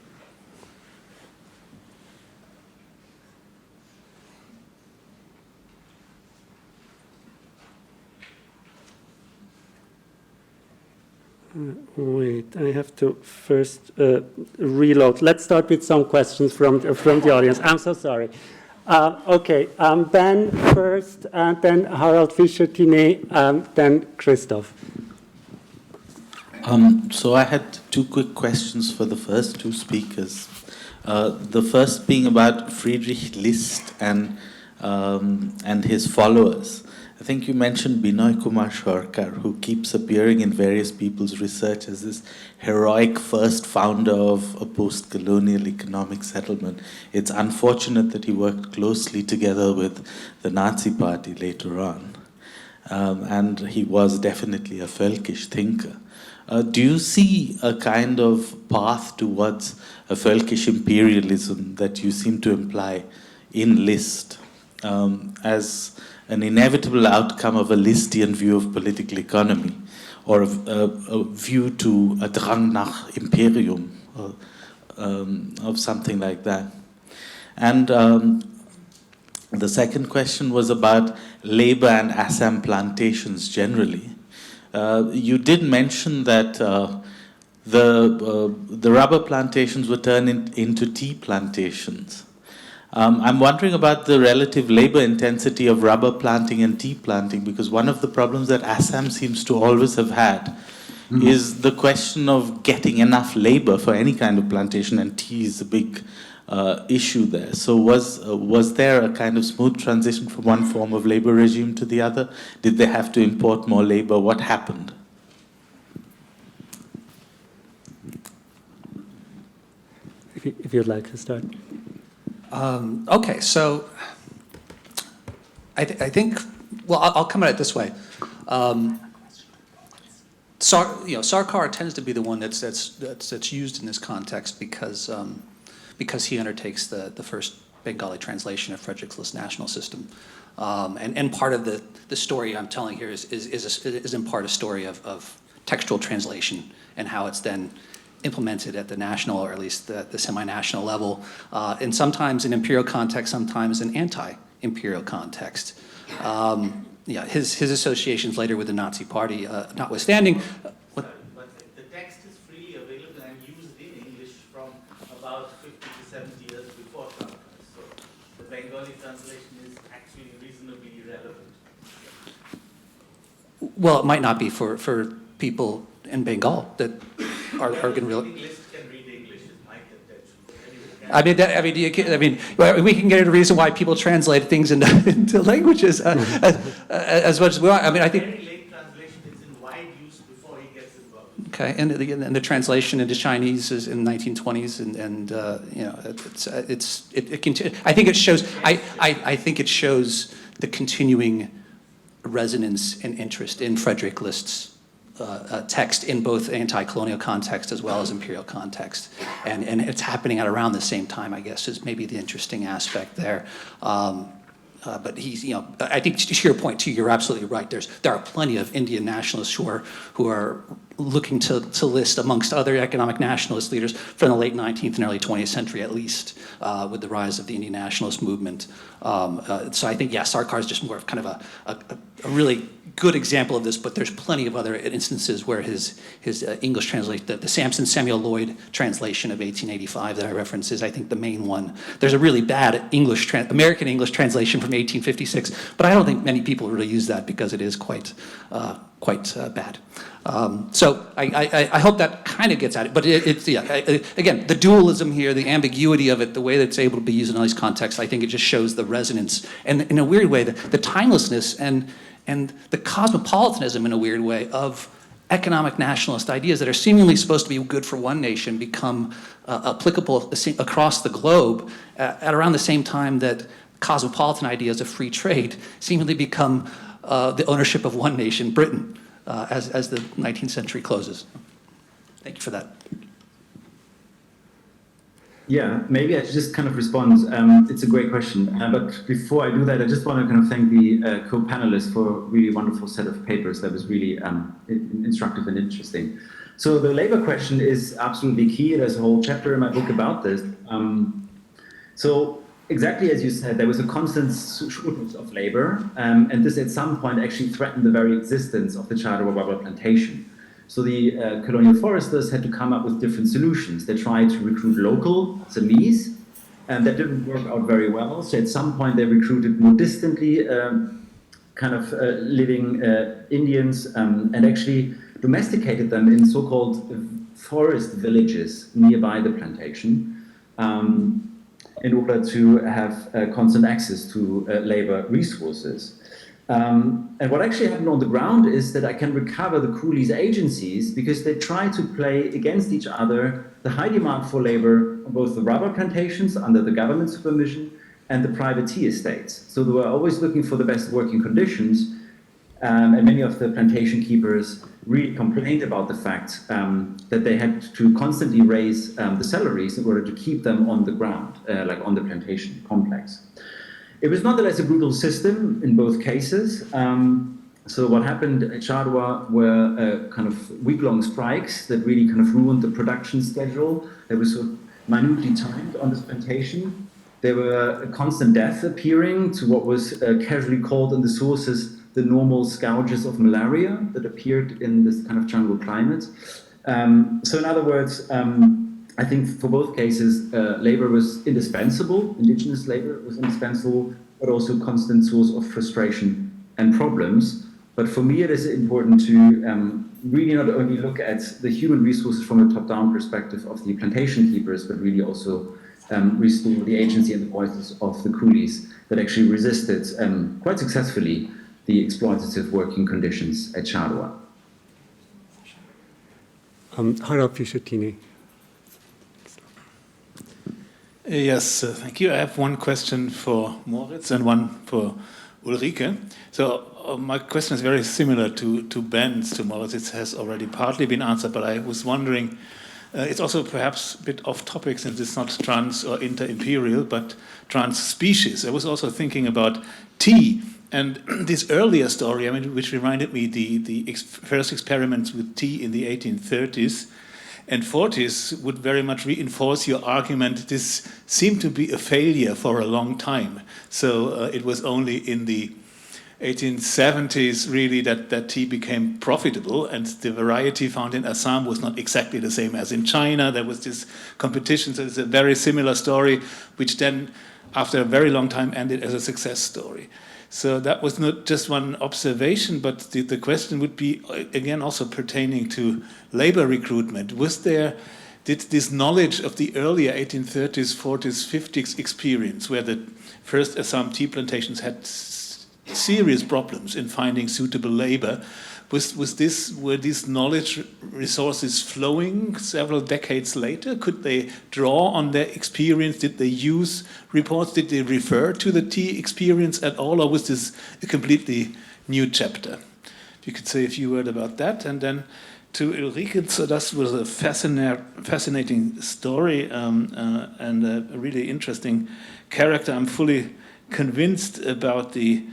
Wait, I have to first reload. Let's start with some questions from the audience. I'm so sorry. Okay, Ben first, and then Harald Fischer-Tinet, then Christoph. So I had two quick questions for the first two speakers. The first being about Friedrich List and and his followers. I think you mentioned Binoy Kumar Sarkar, who keeps appearing in various people's research as this heroic first founder of a post-colonial economic settlement. It's unfortunate that he worked closely together with the Nazi Party later on. And he was definitely a Völkisch thinker. Do you see a kind of path towards a Völkisch imperialism that you seem to imply in List as an inevitable outcome of a Listian view of political economy, or a view to a Drang nach Imperium, of something like that? And the second question was about labor and Assam plantations generally. You did mention that the rubber plantations were turned into tea plantations. I'm wondering about the relative labor intensity of rubber planting and tea planting, because one of the problems that Assam seems to always have had is the question of getting enough labor for any kind of plantation, and tea is a big issue there. So was there a kind of smooth transition from one form of labor regime to the other? Did they have to import more labor? What happened? If you'd like to start. Okay, so I think, well, I'll come at it this way. Sarkar tends to be the one that's used in this context because he undertakes the first Bengali translation of Friedrich's List national system, and part of the story I'm telling here is in part a story of textual translation and how it's then implemented at the national, or at least the semi-national level, and sometimes in imperial context, sometimes in anti-imperial context. His associations later with the Nazi Party, notwithstanding. But the text is freely available and used in English from about 50 to 70 years before Sarkar. So the Bengali translation is actually reasonably relevant. Well, it might not be for people in Bengal that are going to really. English can read English is my contention. Anyway, we can get into a reason why people translate things into languages as much as we want. I mean, I think. Very late translation is in wide use before he gets involved. Okay, and the translation into Chinese is in the 1920s, and I think it shows. I think it shows the continuing resonance and interest in Friedrich List's text in both anti-colonial context as well as imperial context, and it's happening at around the same time, I guess, is maybe the interesting aspect there. But he's, I think to your point too, you're absolutely right. There are plenty of Indian nationalists who are looking to List amongst other economic nationalist leaders from the late 19th and early 20th century, at least, with the rise of the Indian nationalist movement. So I think, Sarkar is just more of kind of a really good example of this, but there's plenty of other instances where his English translation, the Sampson Samuel Lloyd translation of 1885 that I reference is, I think, the main one. There's a really bad American English translation from 1856, but I don't think many people really use that because it is quite bad. So I hope that kind of gets at it, but again, the dualism here, the ambiguity of it, the way that it's able to be used in all these contexts, I think it just shows the resonance, and in a weird way, the timelessness and the cosmopolitanism, in a weird way, of economic nationalist ideas that are seemingly supposed to be good for one nation become applicable across the globe at around the same time that cosmopolitan ideas of free trade seemingly become the ownership of one nation, Britain, as the 19th century closes. Thank you for that. Yeah, maybe I should just kind of respond. It's a great question. But before I do that, I just want to kind of thank the co-panelists for a really wonderful set of papers that was really instructive and interesting. So the labor question is absolutely key. There's a whole chapter in my book about this. So exactly as you said, there was a constant shortage of labor, and this at some point actually threatened the very existence of the charter of rubber plantation. So the colonial foresters had to come up with different solutions. They tried to recruit local SMEs, and that didn't work out very well. So at some point they recruited more distantly living Indians and actually domesticated them in so-called forest villages nearby the plantation. in order to have constant access to labor resources. And what actually happened on the ground is that I can recover the coolies' agencies because they try to play against each other the high demand for labor on both the rubber plantations under the government supervision and the private tea estates. So they were always looking for the best working conditions, and many of the plantation keepers really complained about the fact that they had to constantly raise the salaries in order to keep them on the ground, like on the plantation complex. It was nonetheless a brutal system in both cases. So what happened at Chadwa were kind of week-long strikes that really kind of ruined the production schedule. They were sort of minutely timed on this plantation. There were constant deaths appearing to what was casually called in the sources the normal scourges of malaria that appeared in this kind of jungle climate. So in other words, I think for both cases, labor was indispensable, indigenous labor was indispensable, but also a constant source of frustration and problems. But for me, it is important to really not only look at the human resources from a top-down perspective of the plantation keepers, but really also restore the agency and the voices of the coolies that actually resisted quite successfully the exploitative working conditions at Chadwa. Harald Fischer-Thiene. Yes, thank you. I have one question for Moritz and one for Ulrike. So my question is very similar to Ben's, to Moritz. It has already partly been answered, but I was wondering, it's also perhaps a bit off topic since it's not trans or inter-imperial, but trans-species. I was also thinking about tea and this earlier story, I mean, which reminded me the first experiments with tea in the 1830s and 40s would very much reinforce your argument. This seemed to be a failure for a long time. So it was only in the 1870s really that tea became profitable, and the variety found in Assam was not exactly the same as in China. There was this competition. So it's a very similar story, which then after a very long time ended as a success story. So that was not just one observation, but the question would be, again, also pertaining to labor recruitment. Did this knowledge of the earlier 1830s, 40s, 50s experience, where the first Assam tea plantations had serious problems in finding suitable labor, were these knowledge resources flowing several decades later? Could they draw on their experience? Did they use reports? Did they refer to the tea experience at all? Or was this a completely new chapter? If you could say a few words about that. And then to Ulrike, so that was a fascinating story and a really interesting character. I'm fully convinced about the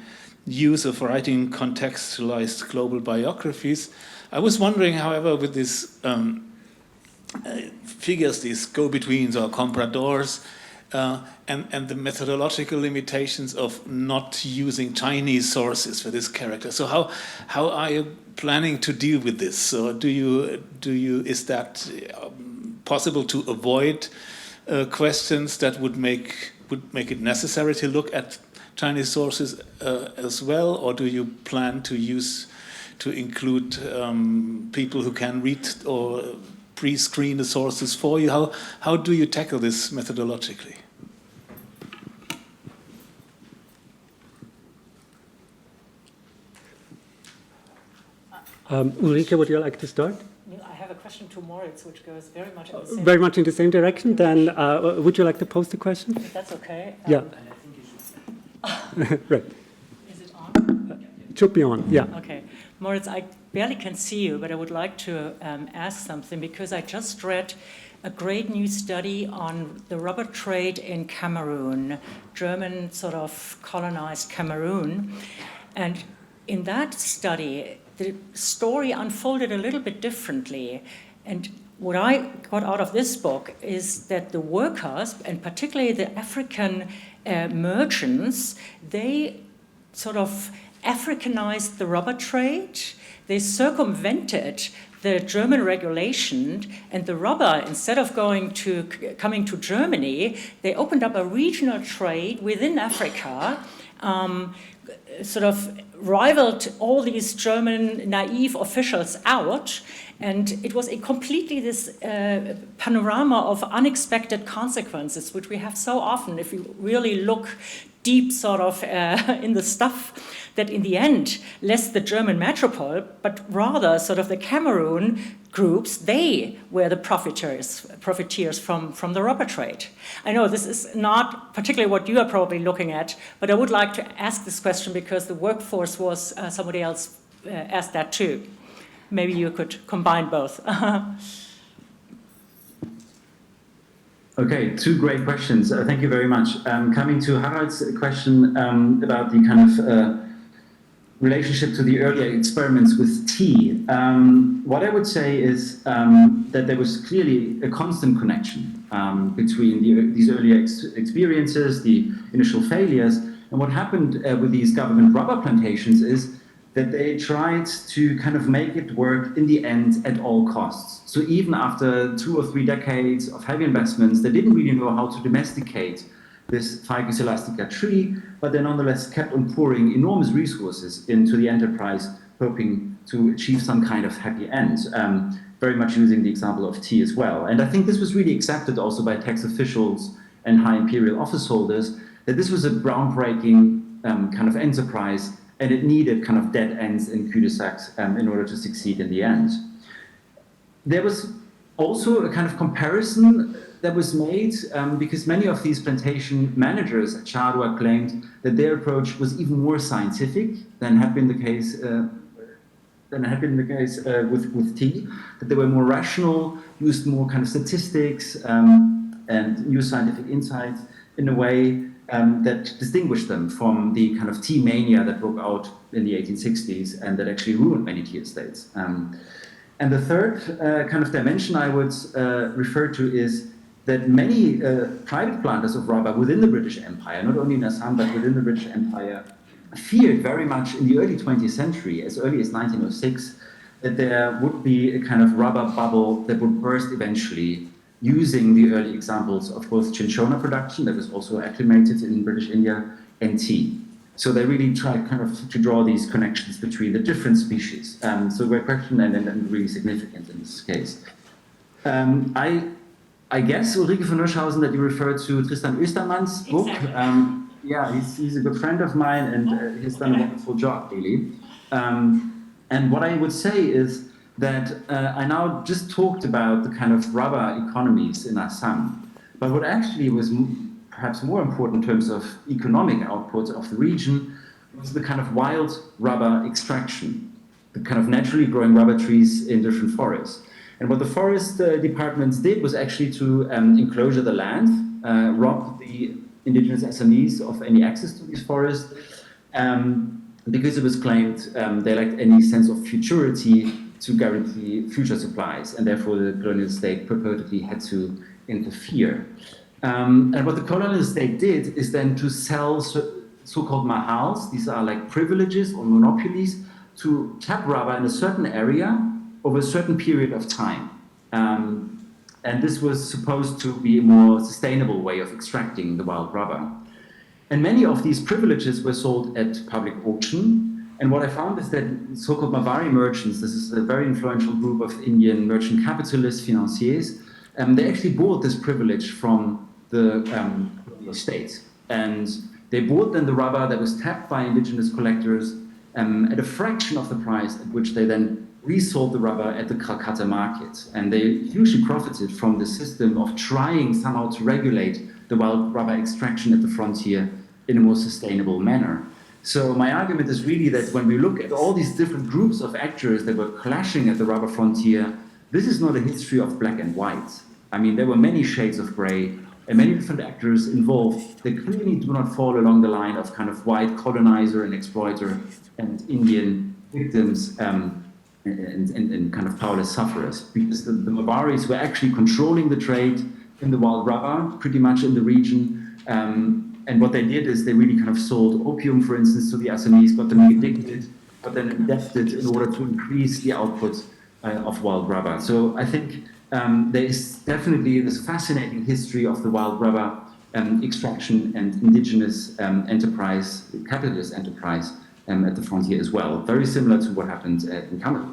use of writing contextualized global biographies. I was wondering, however, with these figures, these go-betweens or compradors, and the methodological limitations of not using Chinese sources for this character. So how are you planning to deal with this? So is that possible to avoid questions that would make it necessary to look at Chinese sources as well, or do you plan to include people who can read or pre-screen the sources for you? How do you tackle this methodologically? Ulrike, would you like to start? I have a question to Moritz, which goes very much in the same Very much in the same direction. Then would you like to pose the question? If that's okay. Yeah. Right. Is it on? It should be on, yeah. Okay. Moritz, I barely can see you, but I would like to ask something, because I just read a great new study on the rubber trade in Cameroon, German sort of colonized Cameroon. And in that study, the story unfolded a little bit differently. And what I got out of this book is that the workers, and particularly the African merchants, they sort of Africanized the rubber trade. They circumvented the German regulation, and the rubber, instead of coming to Germany, they opened up a regional trade within Africa, sort of rivaled all these German naive officials out, and it was a completely this panorama of unexpected consequences, which we have so often if you really look deep sort of in the stuff, that in the end, less the German metropole, but rather sort of the Cameroon groups, they were the profiteers from the rubber trade. I know this is not particularly what you are probably looking at, but I would like to ask this question because the workforce was, somebody else asked that too. Maybe you could combine both. Okay, two great questions. Thank you very much. Coming to Harald's question about the kind of relationship to the earlier experiments with tea. What I would say is that there was clearly a constant connection between these earlier experiences, the initial failures, and what happened with these government rubber plantations is that they tried to kind of make it work in the end at all costs. So even after 2 or 3 decades of heavy investments, they didn't really know how to domesticate this Ficus elastica tree, but they nonetheless kept on pouring enormous resources into the enterprise, hoping to achieve some kind of happy end, very much using the example of tea as well. And I think this was really accepted also by tax officials and high imperial office holders, that this was a groundbreaking kind of enterprise, and it needed kind of dead ends and cul-de-sacs in order to succeed in the end. There was also a kind of comparison that was made because many of these plantation managers at Chadua claimed that their approach was even more scientific than had been the case with tea, that they were more rational, used more kind of statistics and new scientific insights in a way that distinguished them from the kind of tea mania that broke out in the 1860s and that actually ruined many tea estates. And the third kind of dimension I would refer to is that many private planters of rubber within the British Empire, not only in Assam but within the British Empire, feared very much in the early 20th century, as early as 1906, that there would be a kind of rubber bubble that would burst eventually, using the early examples of both chinchona production, that was also acclimated in British India, and tea. So they really tried kind of to draw these connections between the different species. So great question and really significant in this case. I guess, Ulrike von Hirschhausen, that you referred to Tristan Oestermann's book. Exactly. Yeah, he's a good friend of mine, and he's done a wonderful job, really. And what I would say is that I now just talked about the kind of rubber economies in Assam, but what actually was perhaps more important in terms of economic output of the region was the kind of wild rubber extraction, the kind of naturally growing rubber trees in different forests. And what the forest departments did was actually to enclosure the land, rob the indigenous Assamese of any access to these forests, because it was claimed they lacked any sense of futurity to guarantee future supplies, and therefore the colonial state purportedly had to interfere. And what the colonial state did is then to sell so-called mahals, these are like privileges or monopolies, to tap rubber in a certain area over a certain period of time. And this was supposed to be a more sustainable way of extracting the wild rubber. And many of these privileges were sold at public auction. And what I found is that so-called Mavari merchants, this is a very influential group of Indian merchant capitalists, financiers, they actually bought this privilege from the state. And they bought then the rubber that was tapped by indigenous collectors at a fraction of the price at which they then resold the rubber at the Calcutta market. And they hugely profited from the system of trying somehow to regulate the wild rubber extraction at the frontier in a more sustainable manner. So my argument is really that when we look at all these different groups of actors that were clashing at the rubber frontier, this is not a history of black and white. I mean, there were many shades of gray and many different actors involved that clearly do not fall along the line of kind of white colonizer and exploiter and Indian victims and kind of powerless sufferers, because the Mabaris were actually controlling the trade in the wild rubber pretty much in the region. And what they did is they really kind of sold opium, for instance, to the Assamese, got them addicted, but then adapted in order to increase the output of wild rubber. So I think there is definitely this fascinating history of the wild rubber extraction and indigenous enterprise, capitalist enterprise at the frontier as well. Very similar to what happened in Canada.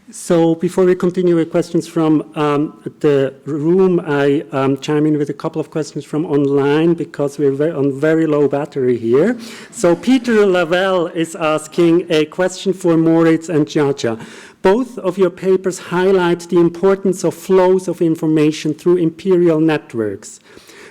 So before we continue with questions from the room, I chime in with a couple of questions from online because we're on very low battery here. So Peter Lavelle is asking a question for Moritz and JIAJIA. Both of your papers highlight the importance of flows of information through imperial networks.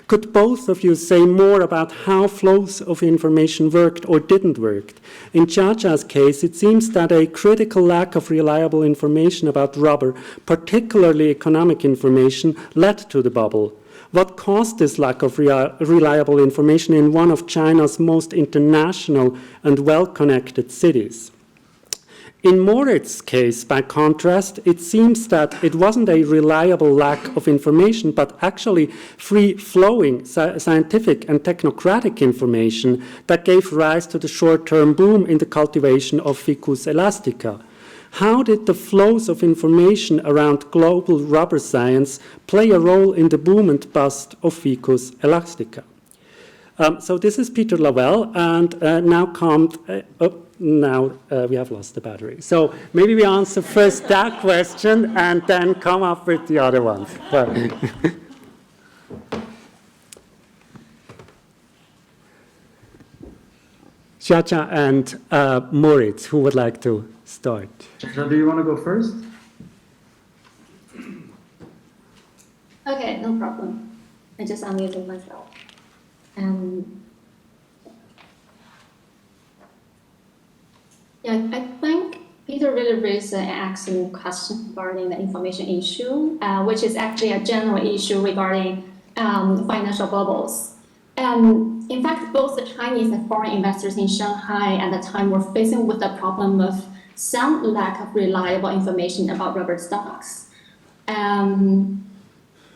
Could both of you say more about how flows of information worked or didn't work? In JIAJIA's case, it seems that a critical lack of reliable information about rubber, particularly economic information, led to the bubble. What caused this lack of reliable information in one of China's most international and well-connected cities? In Moritz's case, by contrast, it seems that it wasn't a reliable lack of information, but actually free-flowing scientific and technocratic information that gave rise to the short-term boom in the cultivation of Ficus elastica. How did the flows of information around global rubber science play a role in the boom and bust of Ficus elastica? So this is Peter Lavelle, and now we have lost the battery. So maybe we answer first that question and then come up with the other ones. JIAJIA and Moritz, who would like to start? JIAJIA, do you want to go first? Okay, no problem. I just unmuted myself. Yeah, I think Peter really raised an excellent question regarding the information issue, which is actually a general issue regarding financial bubbles. In fact, both the Chinese and foreign investors in Shanghai at the time were facing with the problem of some lack of reliable information about rubber stocks.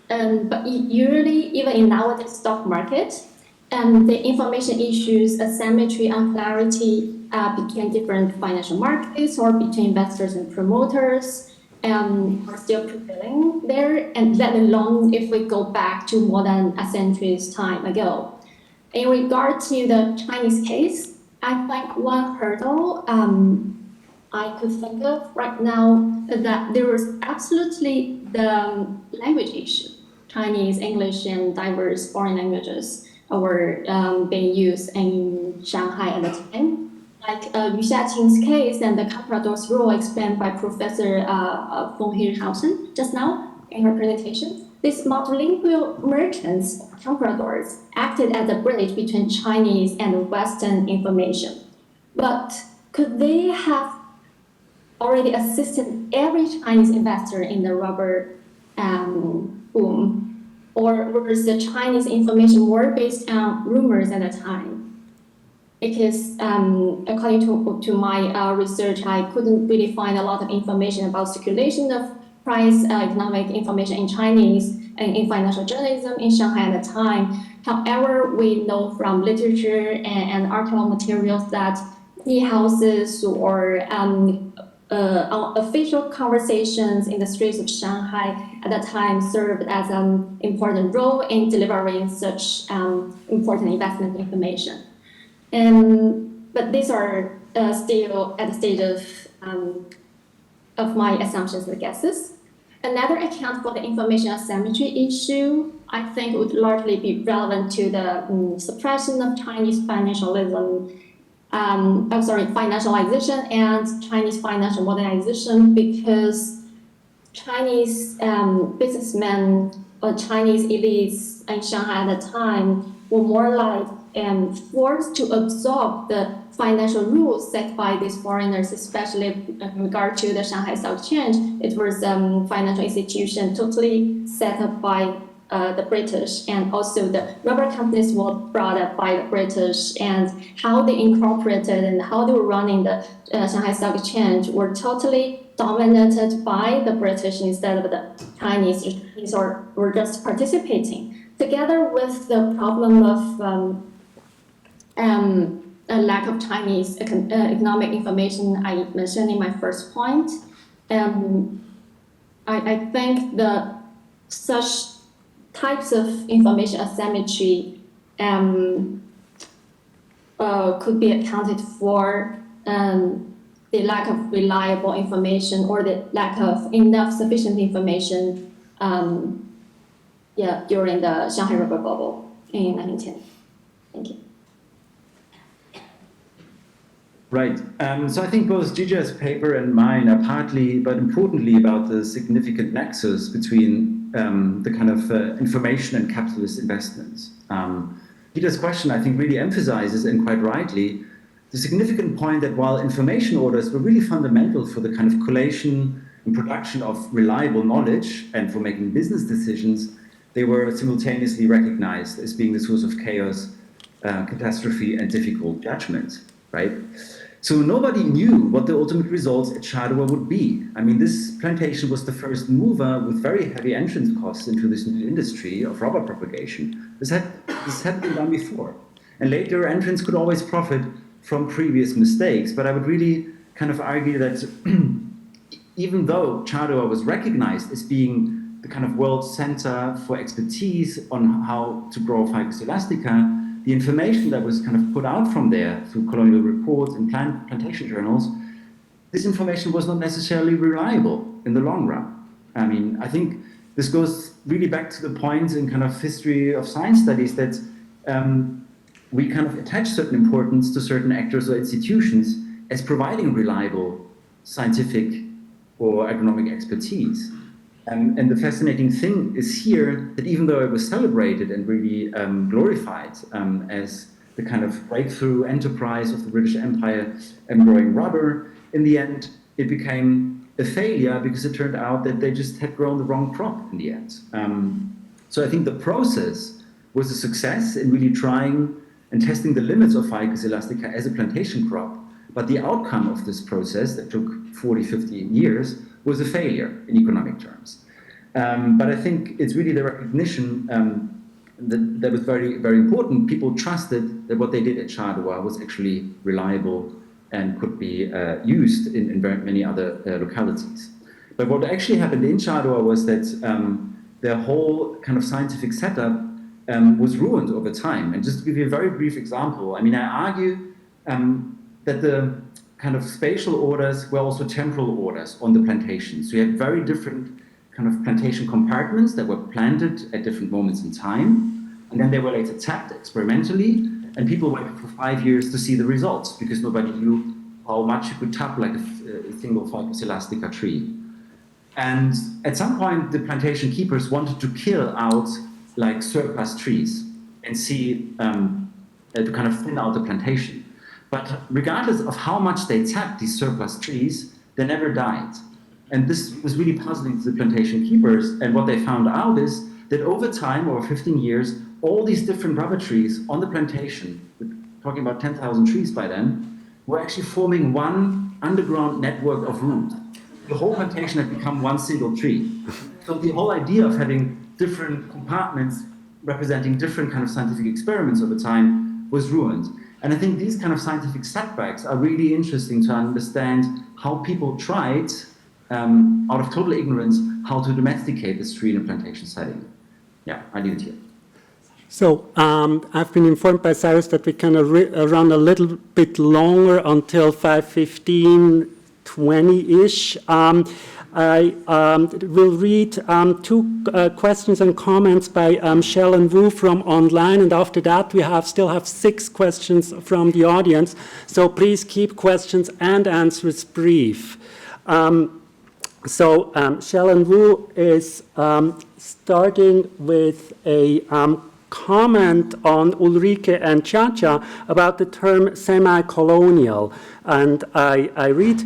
But usually, even in nowadays stock market, the information issues, asymmetry, unclarity between different financial markets or between investors and promoters are still prevailing there, and let alone if we go back to more than a century's time ago. In regard to the Chinese case, I think one hurdle I could think of right now is that there was absolutely the language issue. Chinese, English, and diverse foreign languages were being used in Shanghai at the time. Like Xiaqing's case and the comprador's rule explained by Professor von HIRSCHHAUSEN just now in her presentation. These multilingual merchants, compradors, acted as a bridge between Chinese and Western information. But could they have already assisted every Chinese investor in the rubber boom? Or was the Chinese information more based on rumors at the time? Because according to my research, I couldn't really find a lot of information about circulation of price economic information in Chinese and in financial journalism in Shanghai at the time. However, we know from literature and archival materials that tea houses or official conversations in the streets of Shanghai at that time served as an important role in delivering such important investment information. But these are still at the stage of my assumptions and guesses. Another account for the information asymmetry issue, I think, would largely be relevant to the suppression of Chinese financialization and Chinese financial modernization, because Chinese businessmen or Chinese elites in Shanghai at the time were more like forced to absorb the financial rules set by these foreigners, especially in regard to the Shanghai Stock Exchange. It was a financial institution totally set up by the British, and also the rubber companies were brought up by the British, and how they incorporated and how they were running the Shanghai Stock Exchange were totally dominated by the British instead of the Chinese. The Chinese were just participating. Together with the problem of a lack of Chinese economic information I mentioned in my first point, I think such types of information asymmetry could be accounted for the lack of reliable information or the lack of enough sufficient information during the Shanghai rubber bubble in 1910. Thank you. Right. So I think both JIAJIA's paper and mine are partly, but importantly, about the significant nexus between the kind of information and capitalist investments. JIAJIA's question, I think, really emphasizes, and quite rightly, the significant point that while information orders were really fundamental for the kind of collation and production of reliable knowledge and for making business decisions, they were simultaneously recognized as being the source of chaos, catastrophe, and difficult judgment, right? So nobody knew what the ultimate results at Charleroi would be. I mean, this plantation was the first mover with very heavy entrance costs into this new industry of rubber propagation. This hadn't been done before. And later entrants could always profit from previous mistakes. But I would really kind of argue that even though Charleroi was recognized as being the kind of world center for expertise on how to grow Ficus elastica, the information that was kind of put out from there through colonial reports and plantation journals, this information was not necessarily reliable in the long run. I mean, I think this goes really back to the point in kind of history of science studies that we kind of attach certain importance to certain actors or institutions as providing reliable scientific or economic expertise. And the fascinating thing is here that even though it was celebrated and really glorified as the kind of breakthrough enterprise of the British Empire and growing rubber, in the end it became a failure because it turned out that they just had grown the wrong crop in the end. So I think the process was a success in really trying and testing the limits of Ficus elastica as a plantation crop, but the outcome of this process that took 40, 50 years was a failure in economic terms. But I think it's really the recognition that was very, very important. People trusted that what they did at Charleroi was actually reliable and could be used in very many other localities. But what actually happened in Charleroi was that their whole kind of scientific setup was ruined over time. And just to give you a very brief example, I mean, I argue that the kind of spatial orders were also temporal orders on the plantation. So you had very different kind of plantation compartments that were planted at different moments in time, and then they were later tapped experimentally, and people waited for 5 years to see the results because nobody knew how much you could tap like a single Ficus elastica tree. And at some point, the plantation keepers wanted to kill out like surplus trees and see to kind of thin out the plantation. But regardless of how much they tapped these surplus trees, they never died. And this was really puzzling to the plantation keepers. And what they found out is that over time, over 15 years, all these different rubber trees on the plantation, we're talking about 10,000 trees by then, were actually forming one underground network of roots. The whole plantation had become one single tree. So the whole idea of having different compartments representing different kind of scientific experiments over time was ruined. And I think these kind of scientific setbacks are really interesting to understand how people tried, out of total ignorance, how to domesticate this tree in a plantation setting. Yeah, I leave it here. So I've been informed by Cyrus that we can run a little bit longer until 5:15, 20-ish. I will read two questions and comments by Shell and Wu from online, and after that we still have 6 questions from the audience. So please keep questions and answers brief. Shell and Wu is starting with a comment on ULRIKE and JIAJIA about the term semi-colonial. And I read,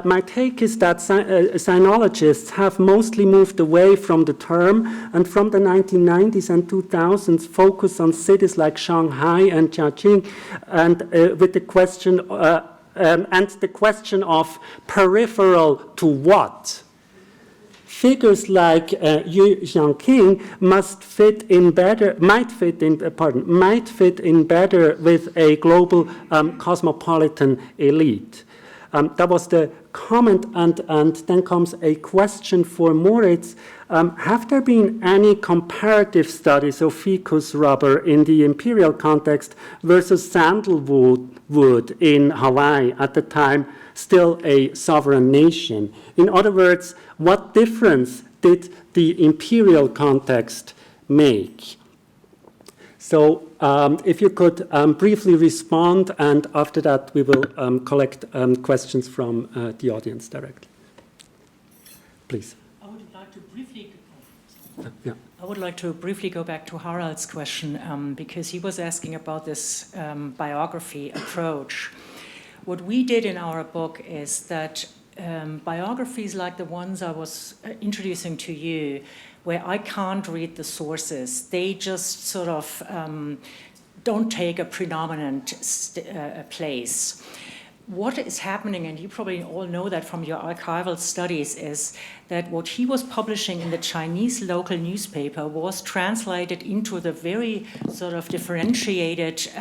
my take is that sinologists have mostly moved away from the term, and from the 1990s and 2000s focus on cities like Shanghai and Xiaqing, and with the question of peripheral to what? Figures like Xiaqing might fit in better with a global cosmopolitan elite. That was the comment, and then comes a question for Moritz. Have there been any comparative studies of ficus rubber in the imperial context versus sandalwood in Hawaii, at the time still a sovereign nation? In other words, what difference did the imperial context make? So if you could briefly respond, and after that we will collect questions from the audience directly. Please. I would like to briefly Yeah. I would like to briefly go back to Harald's question, because he was asking about this biography approach. What we did in our book is that biographies like the ones I was introducing to you, where I can't read the sources, they just sort of don't take a predominant place. What is happening, and you probably all know that from your archival studies, is that what he was publishing in the Chinese local newspaper was translated into the very sort of differentiated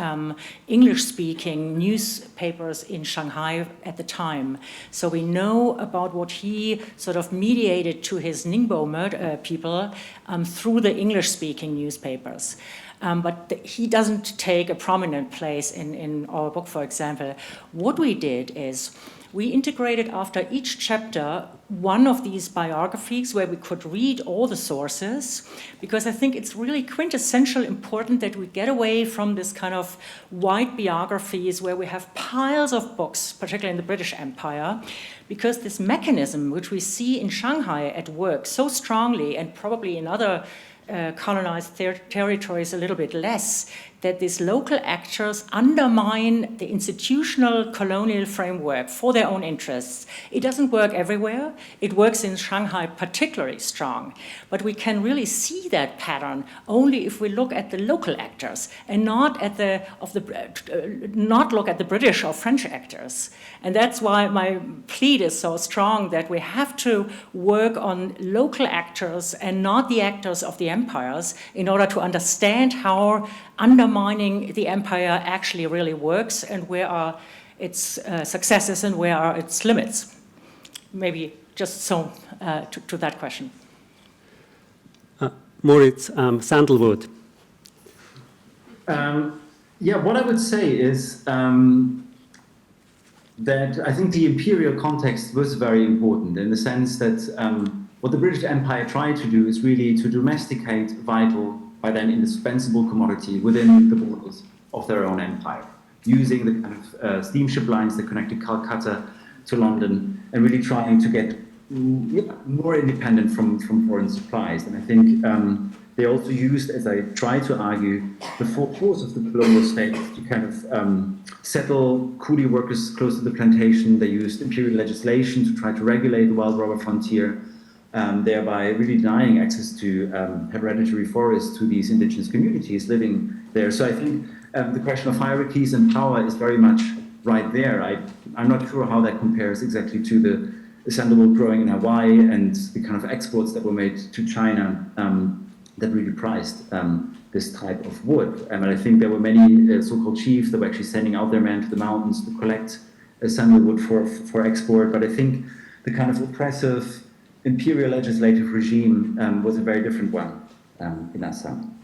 English-speaking newspapers in Shanghai at the time. So we know about what he sort of mediated to his Ningbo people through the English-speaking newspapers. But he doesn't take a prominent place in our book, for example. What we did is we integrated after each chapter one of these biographies where we could read all the sources, because I think it's really quintessential important that we get away from this kind of white biographies where we have piles of books, particularly in the British Empire, because this mechanism which we see in Shanghai at work so strongly, and probably in other colonized territories a little bit less, that these local actors undermine the institutional colonial framework for their own interests. It doesn't work everywhere. It works in Shanghai particularly strong. But we can really see that pattern only if we look at the local actors and not look at the British or French actors. And that's why my plea is so strong, that we have to work on local actors and not the actors of the empires in order to understand how undermining the empire actually really works, and where are its successes and where are its limits. Maybe just so to that question. Moritz, sandalwood. Yeah, what I would say is that I think the imperial context was very important, in the sense that what the British Empire tried to do is really to domesticate vital, by then indispensable commodity within the borders of their own empire, using the kind of steamship lines that connected Calcutta to London, and really trying to get more independent from foreign supplies. And I think they also used, as I try to argue, the full force of the colonial state to kind of settle coolie workers close to the plantation. They used imperial legislation to try to regulate the wild robber frontier, thereby really denying access to hereditary forests to these indigenous communities living there. So I think the question of hierarchies and power is very much right there. I'm not sure how that compares exactly to the sandalwood growing in Hawaii and the kind of exports that were made to China that really prized this type of wood. And I think there were many so-called chiefs that were actually sending out their men to the mountains to collect sandalwood for export. But I think the kind of oppressive imperial legislative regime was a very different one in Assam.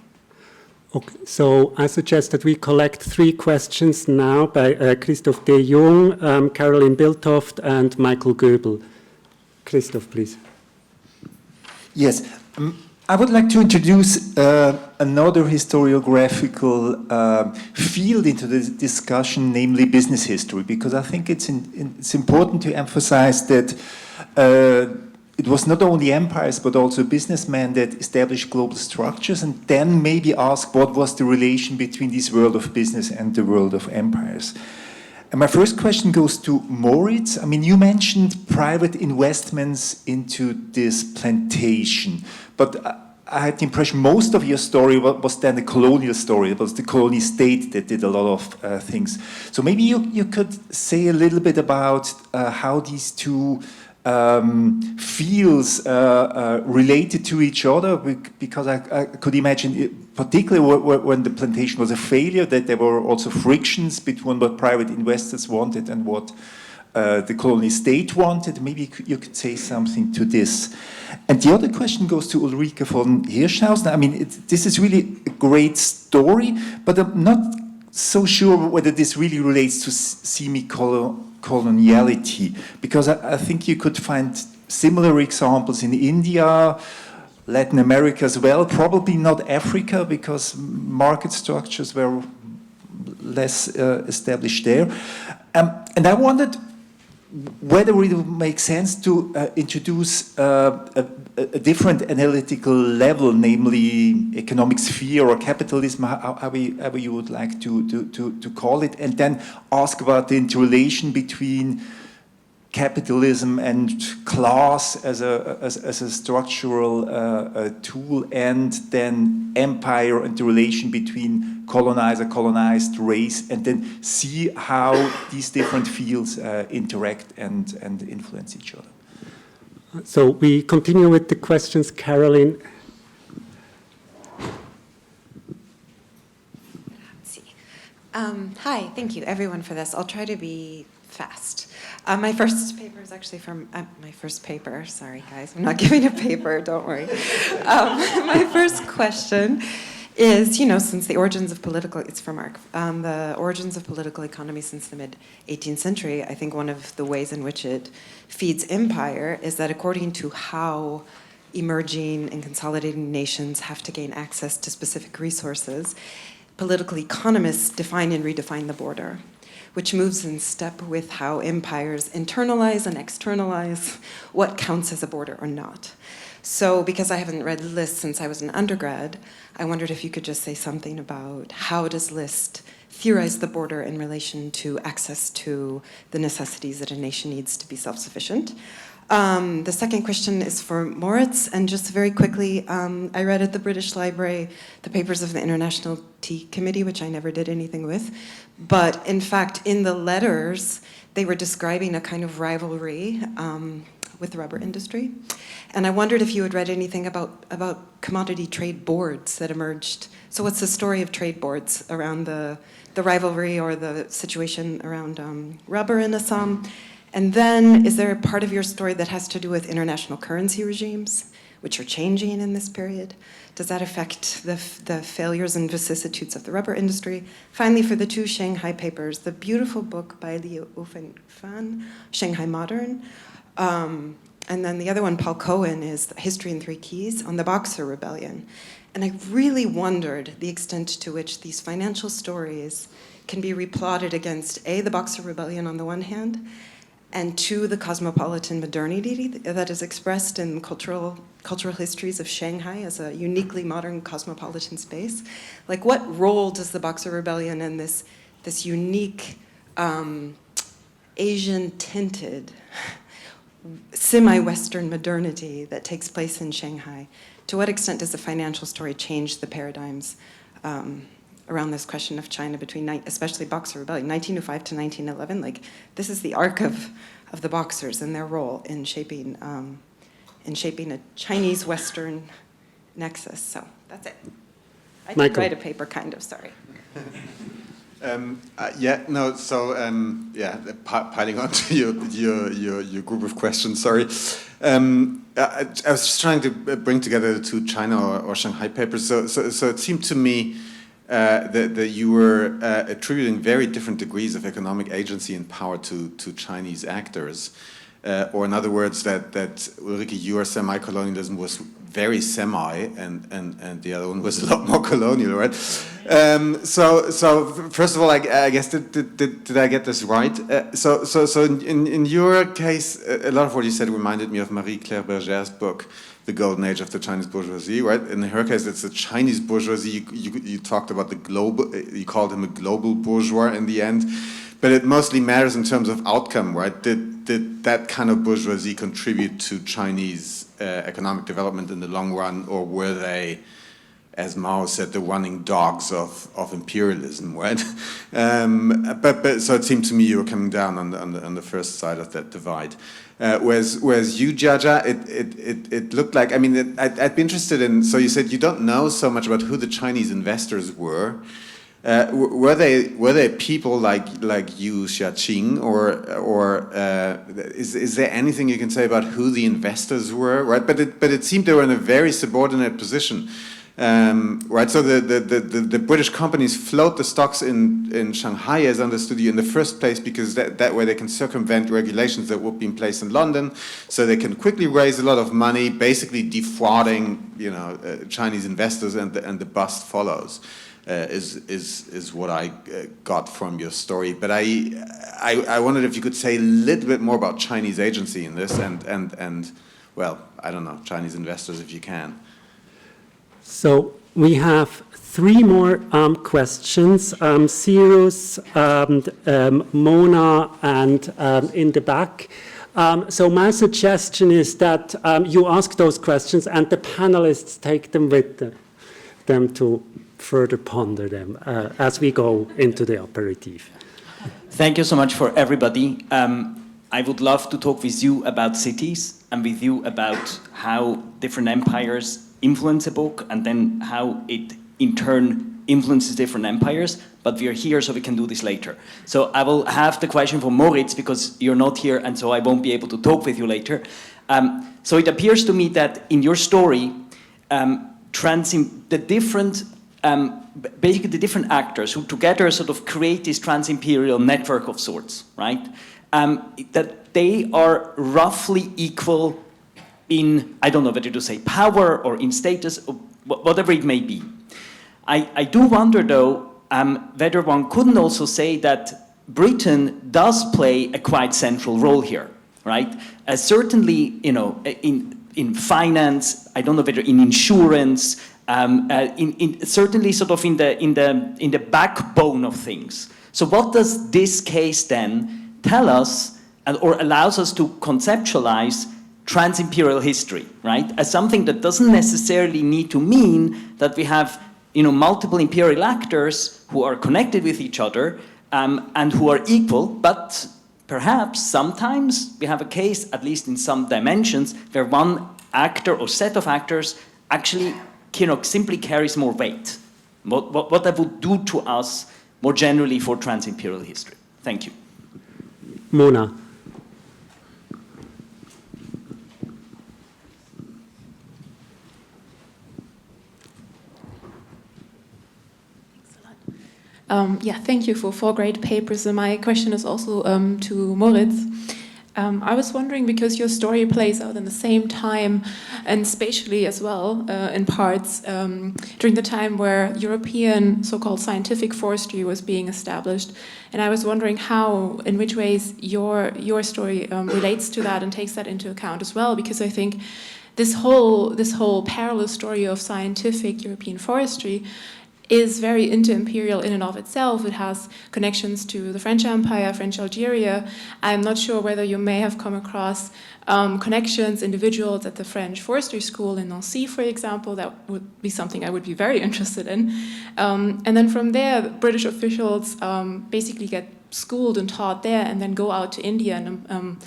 Okay, so I suggest that we collect 3 questions now by Christoph de Jong, Caroline Biltoft, and Michael Goebel. Christoph, please. Yes, I would like to introduce another historiographical field into this discussion, namely business history, because I think it's important to emphasize that it was not only empires, but also businessmen that established global structures, and then maybe ask what was the relation between this world of business and the world of empires. And my first question goes to Moritz. I mean, you mentioned private investments into this plantation, but I had the impression most of your story was then the colonial story. It was the colonial state that did a lot of things. So maybe you could say a little bit about how these two fields related to each other, because I could imagine, particularly when the plantation was a failure, that there were also frictions between what private investors wanted and what the colonial state wanted. Maybe you could say something to this. And the other question goes to Ulrike von Hirschhausen. I mean, this is really a great story, but I'm not so sure whether this really relates to semi-coloniality, because I think you could find similar examples in India, Latin America as well, probably not Africa, because market structures were less established there. And I wondered whether it would make sense to introduce a different analytical level, namely economic sphere or capitalism, however you would like to call it, and then ask about the interrelation between capitalism and class as a structural tool, and then empire and the relation between colonizer, colonized, race, and then see how these different fields interact and influence each other. So we continue with the questions, Caroline. Let's see. Hi, thank you everyone for this. I'll try to be fast. My first paper is actually from my first paper. Sorry, guys, I'm not giving a paper. Don't worry. My first question is, since the origins of political, it's from MARC, the origins of political economy since the mid-18th century, I think one of the ways in which it feeds empire is that according to how emerging and consolidating nations have to gain access to specific resources, political economists define and redefine the border, which moves in step with how empires internalize and externalize what counts as a border or not. So because I haven't read List since I was an undergrad, I wondered if you could just say something about how does List theorize the border in relation to access to the necessities that a nation needs to be self-sufficient. The second question is for Moritz, and just very quickly, I read at the British Library the papers of the International Tea Committee, which I never did anything with, but in fact, in the letters, they were describing a kind of rivalry with the rubber industry. And I wondered if you had read anything about commodity trade boards that emerged. So what's the story of trade boards around the rivalry or the situation around rubber in Assam? And then is there a part of your story that has to do with international currency regimes, which are changing in this period? Does that affect the failures and vicissitudes of the rubber industry? Finally, for the two Shanghai papers, the beautiful book by Liu Fan, Shanghai Modern, and then the other one, Paul Cohen, is History in Three Keys on the Boxer Rebellion. And I really wondered the extent to which these financial stories can be replotted against A, the Boxer Rebellion on the one hand, and two, the cosmopolitan modernity that is expressed in cultural histories of Shanghai as a uniquely modern cosmopolitan space. Like, what role does the Boxer Rebellion and this unique Asian-tinted semi-Western modernity that takes place in Shanghai, to what extent does the financial story change the paradigms around this question of China between, especially Boxer Rebellion, 1905 to 1911? Like, this is the arc of the Boxers and their role in shaping a Chinese-Western nexus. So that's it. I did write a paper, kind of, sorry. Piling on to your group of questions, sorry. I was just trying to bring together the two China or Shanghai papers. So it seemed to me that you were attributing very different degrees of economic agency and power to Chinese actors. Or in other words, that Ulrike, your semi-colonialism was very semi, and the other one was a lot more colonial, right? So first of all, I guess did I get this right? So in your case, a lot of what you said reminded me of Marie-Claire Berger's book, The Golden Age of the Chinese Bourgeoisie, right? In her case, it's the Chinese bourgeoisie. You talked about the global. You called him a global bourgeois in the end, but it mostly matters in terms of outcome, right? Did that kind of bourgeoisie contribute to Chinese economic development in the long run, or were they, as Mao said, the running dogs of imperialism, right? But so it seemed to me you were coming down on the first side of that divide. Whereas you, JIAJIA, it looked like, I mean, I'd be interested in, so you said you don't know so much about who the Chinese investors were, were they people like you, Xiaqing, or is there anything you can say about who the investors were? Right, but it seemed they were in a very subordinate position. Right, so the British companies float the stocks in Shanghai, as understood you, in the first place, because that way they can circumvent regulations that would be in place in London, so they can quickly raise a lot of money, basically defrauding, Chinese investors, and the bust follows. Is what I got from your story, but I wondered if you could say a little bit more about Chinese agency in this, and well, I don't know, Chinese investors, if you can. So we have three more questions. Cyrus, Mona, and in the back. So my suggestion is that you ask those questions and the panelists take them with them to further ponder them as we go into the aperitif. Thank you so much for everybody. I would love to talk with you about cities and with you about how different empires influence a book, and then how it in turn influences different empires, but we are here so we can do this later. So I will have the question for Moritz, because you're not here, and so I won't be able to talk with you later. So it appears to me that in your story, basically the different actors who together sort of create this trans-imperial network of sorts, right? That they are roughly equal in, I don't know whether to say power or in status, or whatever it may be. I do wonder, though, whether one couldn't also say that Britain does play a quite central role here, right? Certainly, in finance, I don't know whether in insurance, certainly sort of in the backbone of things. So what does this case then tell us, or allows us to conceptualize trans-imperial history, right? As something that doesn't necessarily need to mean that we have, multiple imperial actors who are connected with each other and who are equal, but perhaps sometimes we have a case, at least in some dimensions, where one actor or set of actors actually, simply carries more weight. What that would do to us more generally for trans-imperial history. Thank you. Mona. Thank you for 4 great papers. And my question is also to Moritz. I was wondering, because your story plays out in the same time and spatially as well, in parts, during the time where European so-called scientific forestry was being established. And I was wondering in which ways your story relates to that and takes that into account as well, because I think this whole parallel story of scientific European forestry is very inter-imperial in and of itself. It has connections to the French Empire, French Algeria. I'm not sure whether you may have come across connections, individuals at the French Forestry School in Nancy, for example. That would be something I would be very interested in. And then from there, British officials basically get schooled and taught there, and then go out to India and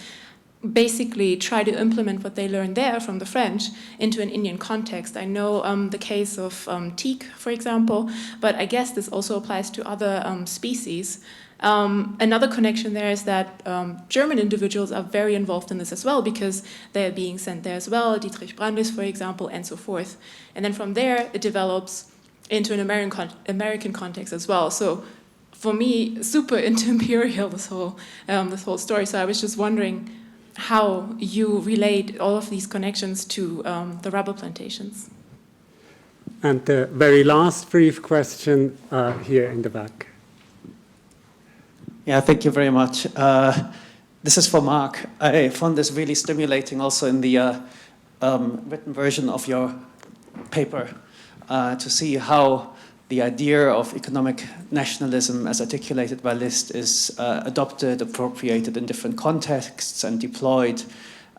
basically try to implement what they learned there from the French into an Indian context. I know the case of teak, for example, but I guess this also applies to other species. Another connection there is that German individuals are very involved in this as well, because they're being sent there as well, Dietrich Brandis, for example, and so forth. And then from there, it develops into an American context as well. So for me, super inter-imperial, this whole story. So I was just wondering how you relate all of these connections to the rubber plantations. And the very last brief question here in the back. Yeah, thank you very much. This is for Mark. I found this really stimulating also in the written version of your paper to see how the idea of economic nationalism as articulated by List is adopted, appropriated in different contexts and deployed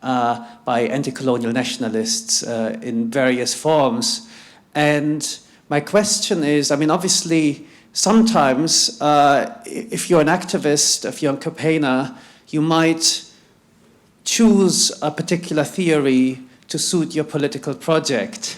by anti-colonial nationalists in various forms. And my question is, obviously, sometimes if you're an activist, if you're a campaigner, you might choose a particular theory to suit your political project.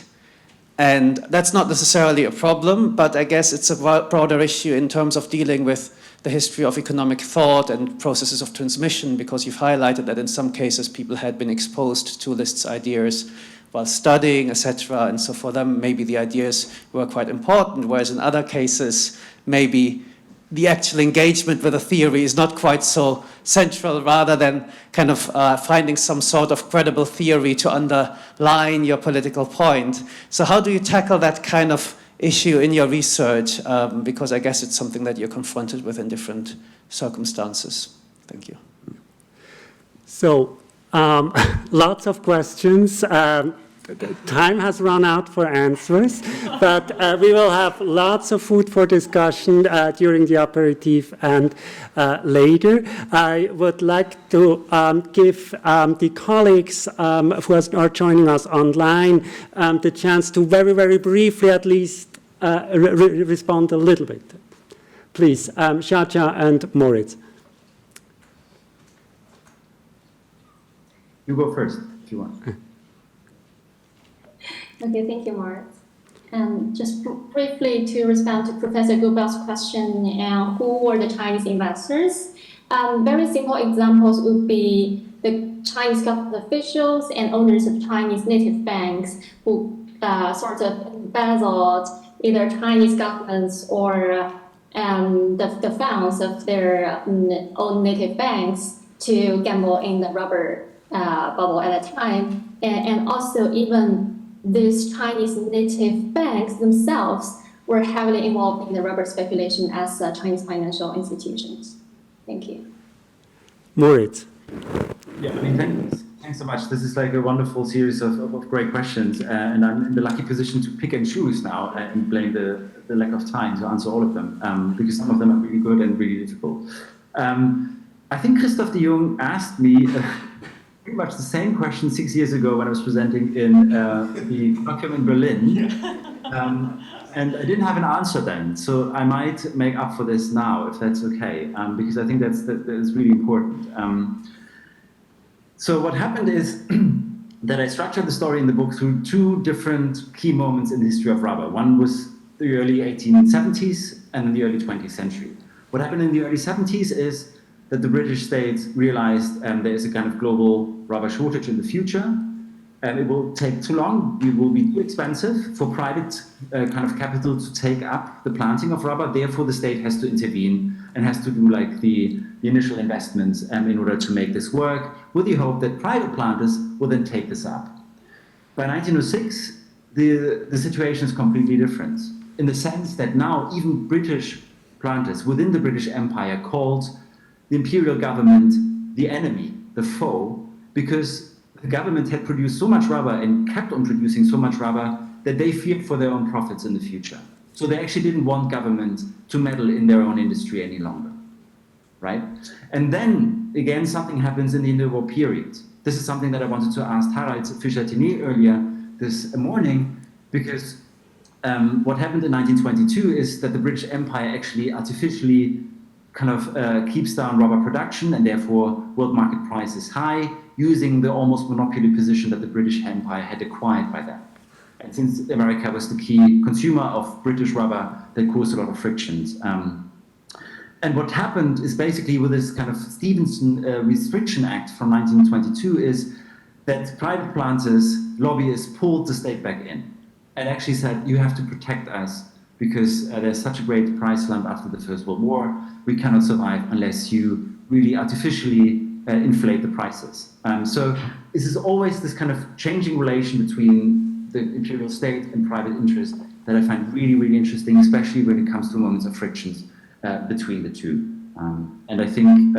And that's not necessarily a problem, but I guess it's a broader issue in terms of dealing with the history of economic thought and processes of transmission, because you've highlighted that in some cases people had been exposed to List's ideas while studying, etc. And so for them, maybe the ideas were quite important, whereas in other cases, maybe the actual engagement with a theory is not quite so central, rather than kind of finding some sort of credible theory to underline your political point. So how do you tackle that kind of issue in your research? Because I guess it's something that you're confronted with in different circumstances. Thank you. So, lots of questions. Time has run out for answers, but we will have lots of food for discussion during the aperitif and later. I would like to give the colleagues who are joining us online the chance to very, very briefly at least respond a little bit. Please, JIAJIA and MORITZ. You go first, if you want. Okay, thank you, Moritz. Just briefly to respond to Professor Gubel's question, who were the Chinese investors? Very simple examples would be the Chinese government officials and owners of Chinese native banks who sort of embezzled either Chinese governments or the funds of their own native banks to gamble in the rubber bubble at a time. And also even these Chinese native banks themselves were heavily involved in the rubber speculation as Chinese financial institutions. Thank you. MORITZ. Yeah, I mean, thanks so much. This is like a wonderful series of great questions, and I'm in the lucky position to pick and choose now and blame the lack of time to answer all of them, because some of them are really good and really difficult. I think Christoph de Jong asked me pretty much the same question 6 years ago when I was presenting in the colloquium in Berlin, and I didn't have an answer then, so I might make up for this now, if that's okay, because I think that's really important. So what happened is that I structured the story in the book through two different key moments in the history of rubber. One was the early 1870s and then the early 20th century. What happened in the early 70s is that the British state realized there is a kind of global rubber shortage in the future, and it will take too long, it will be too expensive for private kind of capital to take up the planting of rubber. Therefore, the state has to intervene and has to do like the initial investments in order to make this work, with the hope that private planters will then take this up. By 1906, the situation is completely different, in the sense that now even British planters within the British Empire called the imperial government the enemy, the foe, because the government had produced so much rubber and kept on producing so much rubber that they feared for their own profits in the future. So they actually didn't want government to meddle in their own industry any longer, right? And then, again, something happens in the interwar period. This is something that I wanted to ask Harald Fischer-Tiné earlier this morning, because what happened in 1922 is that the British Empire actually artificially kind of keeps down rubber production and therefore world market prices high, using the almost monopoly position that the British Empire had acquired by then. And since America was the key consumer of British rubber, that caused a lot of frictions. And what happened is basically with this kind of Stevenson Restriction Act from 1922 is that private planters, lobbyists pulled the state back in and actually said, you have to protect us because there's such a great price slump after the First World War. We cannot survive unless you really artificially inflate the prices. So this is always this kind of changing relation between the imperial state and private interest that I find really, really interesting, especially when it comes to moments of frictions between the two. And I think,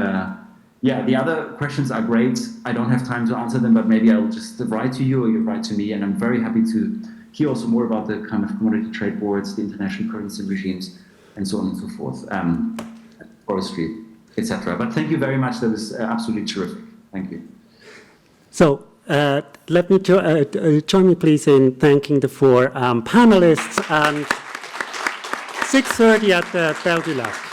yeah, the other questions are great. I don't have time to answer them, but maybe I'll just write to you or you write to me, and I'm very happy to hear also more about the kind of commodity trade boards, the international currency regimes, and so on and so forth, forestry, etc. But thank you very much. That was absolutely terrific. Thank you. So let me join me, please, in thanking the four panelists. 6:30 at the Belle du Lac.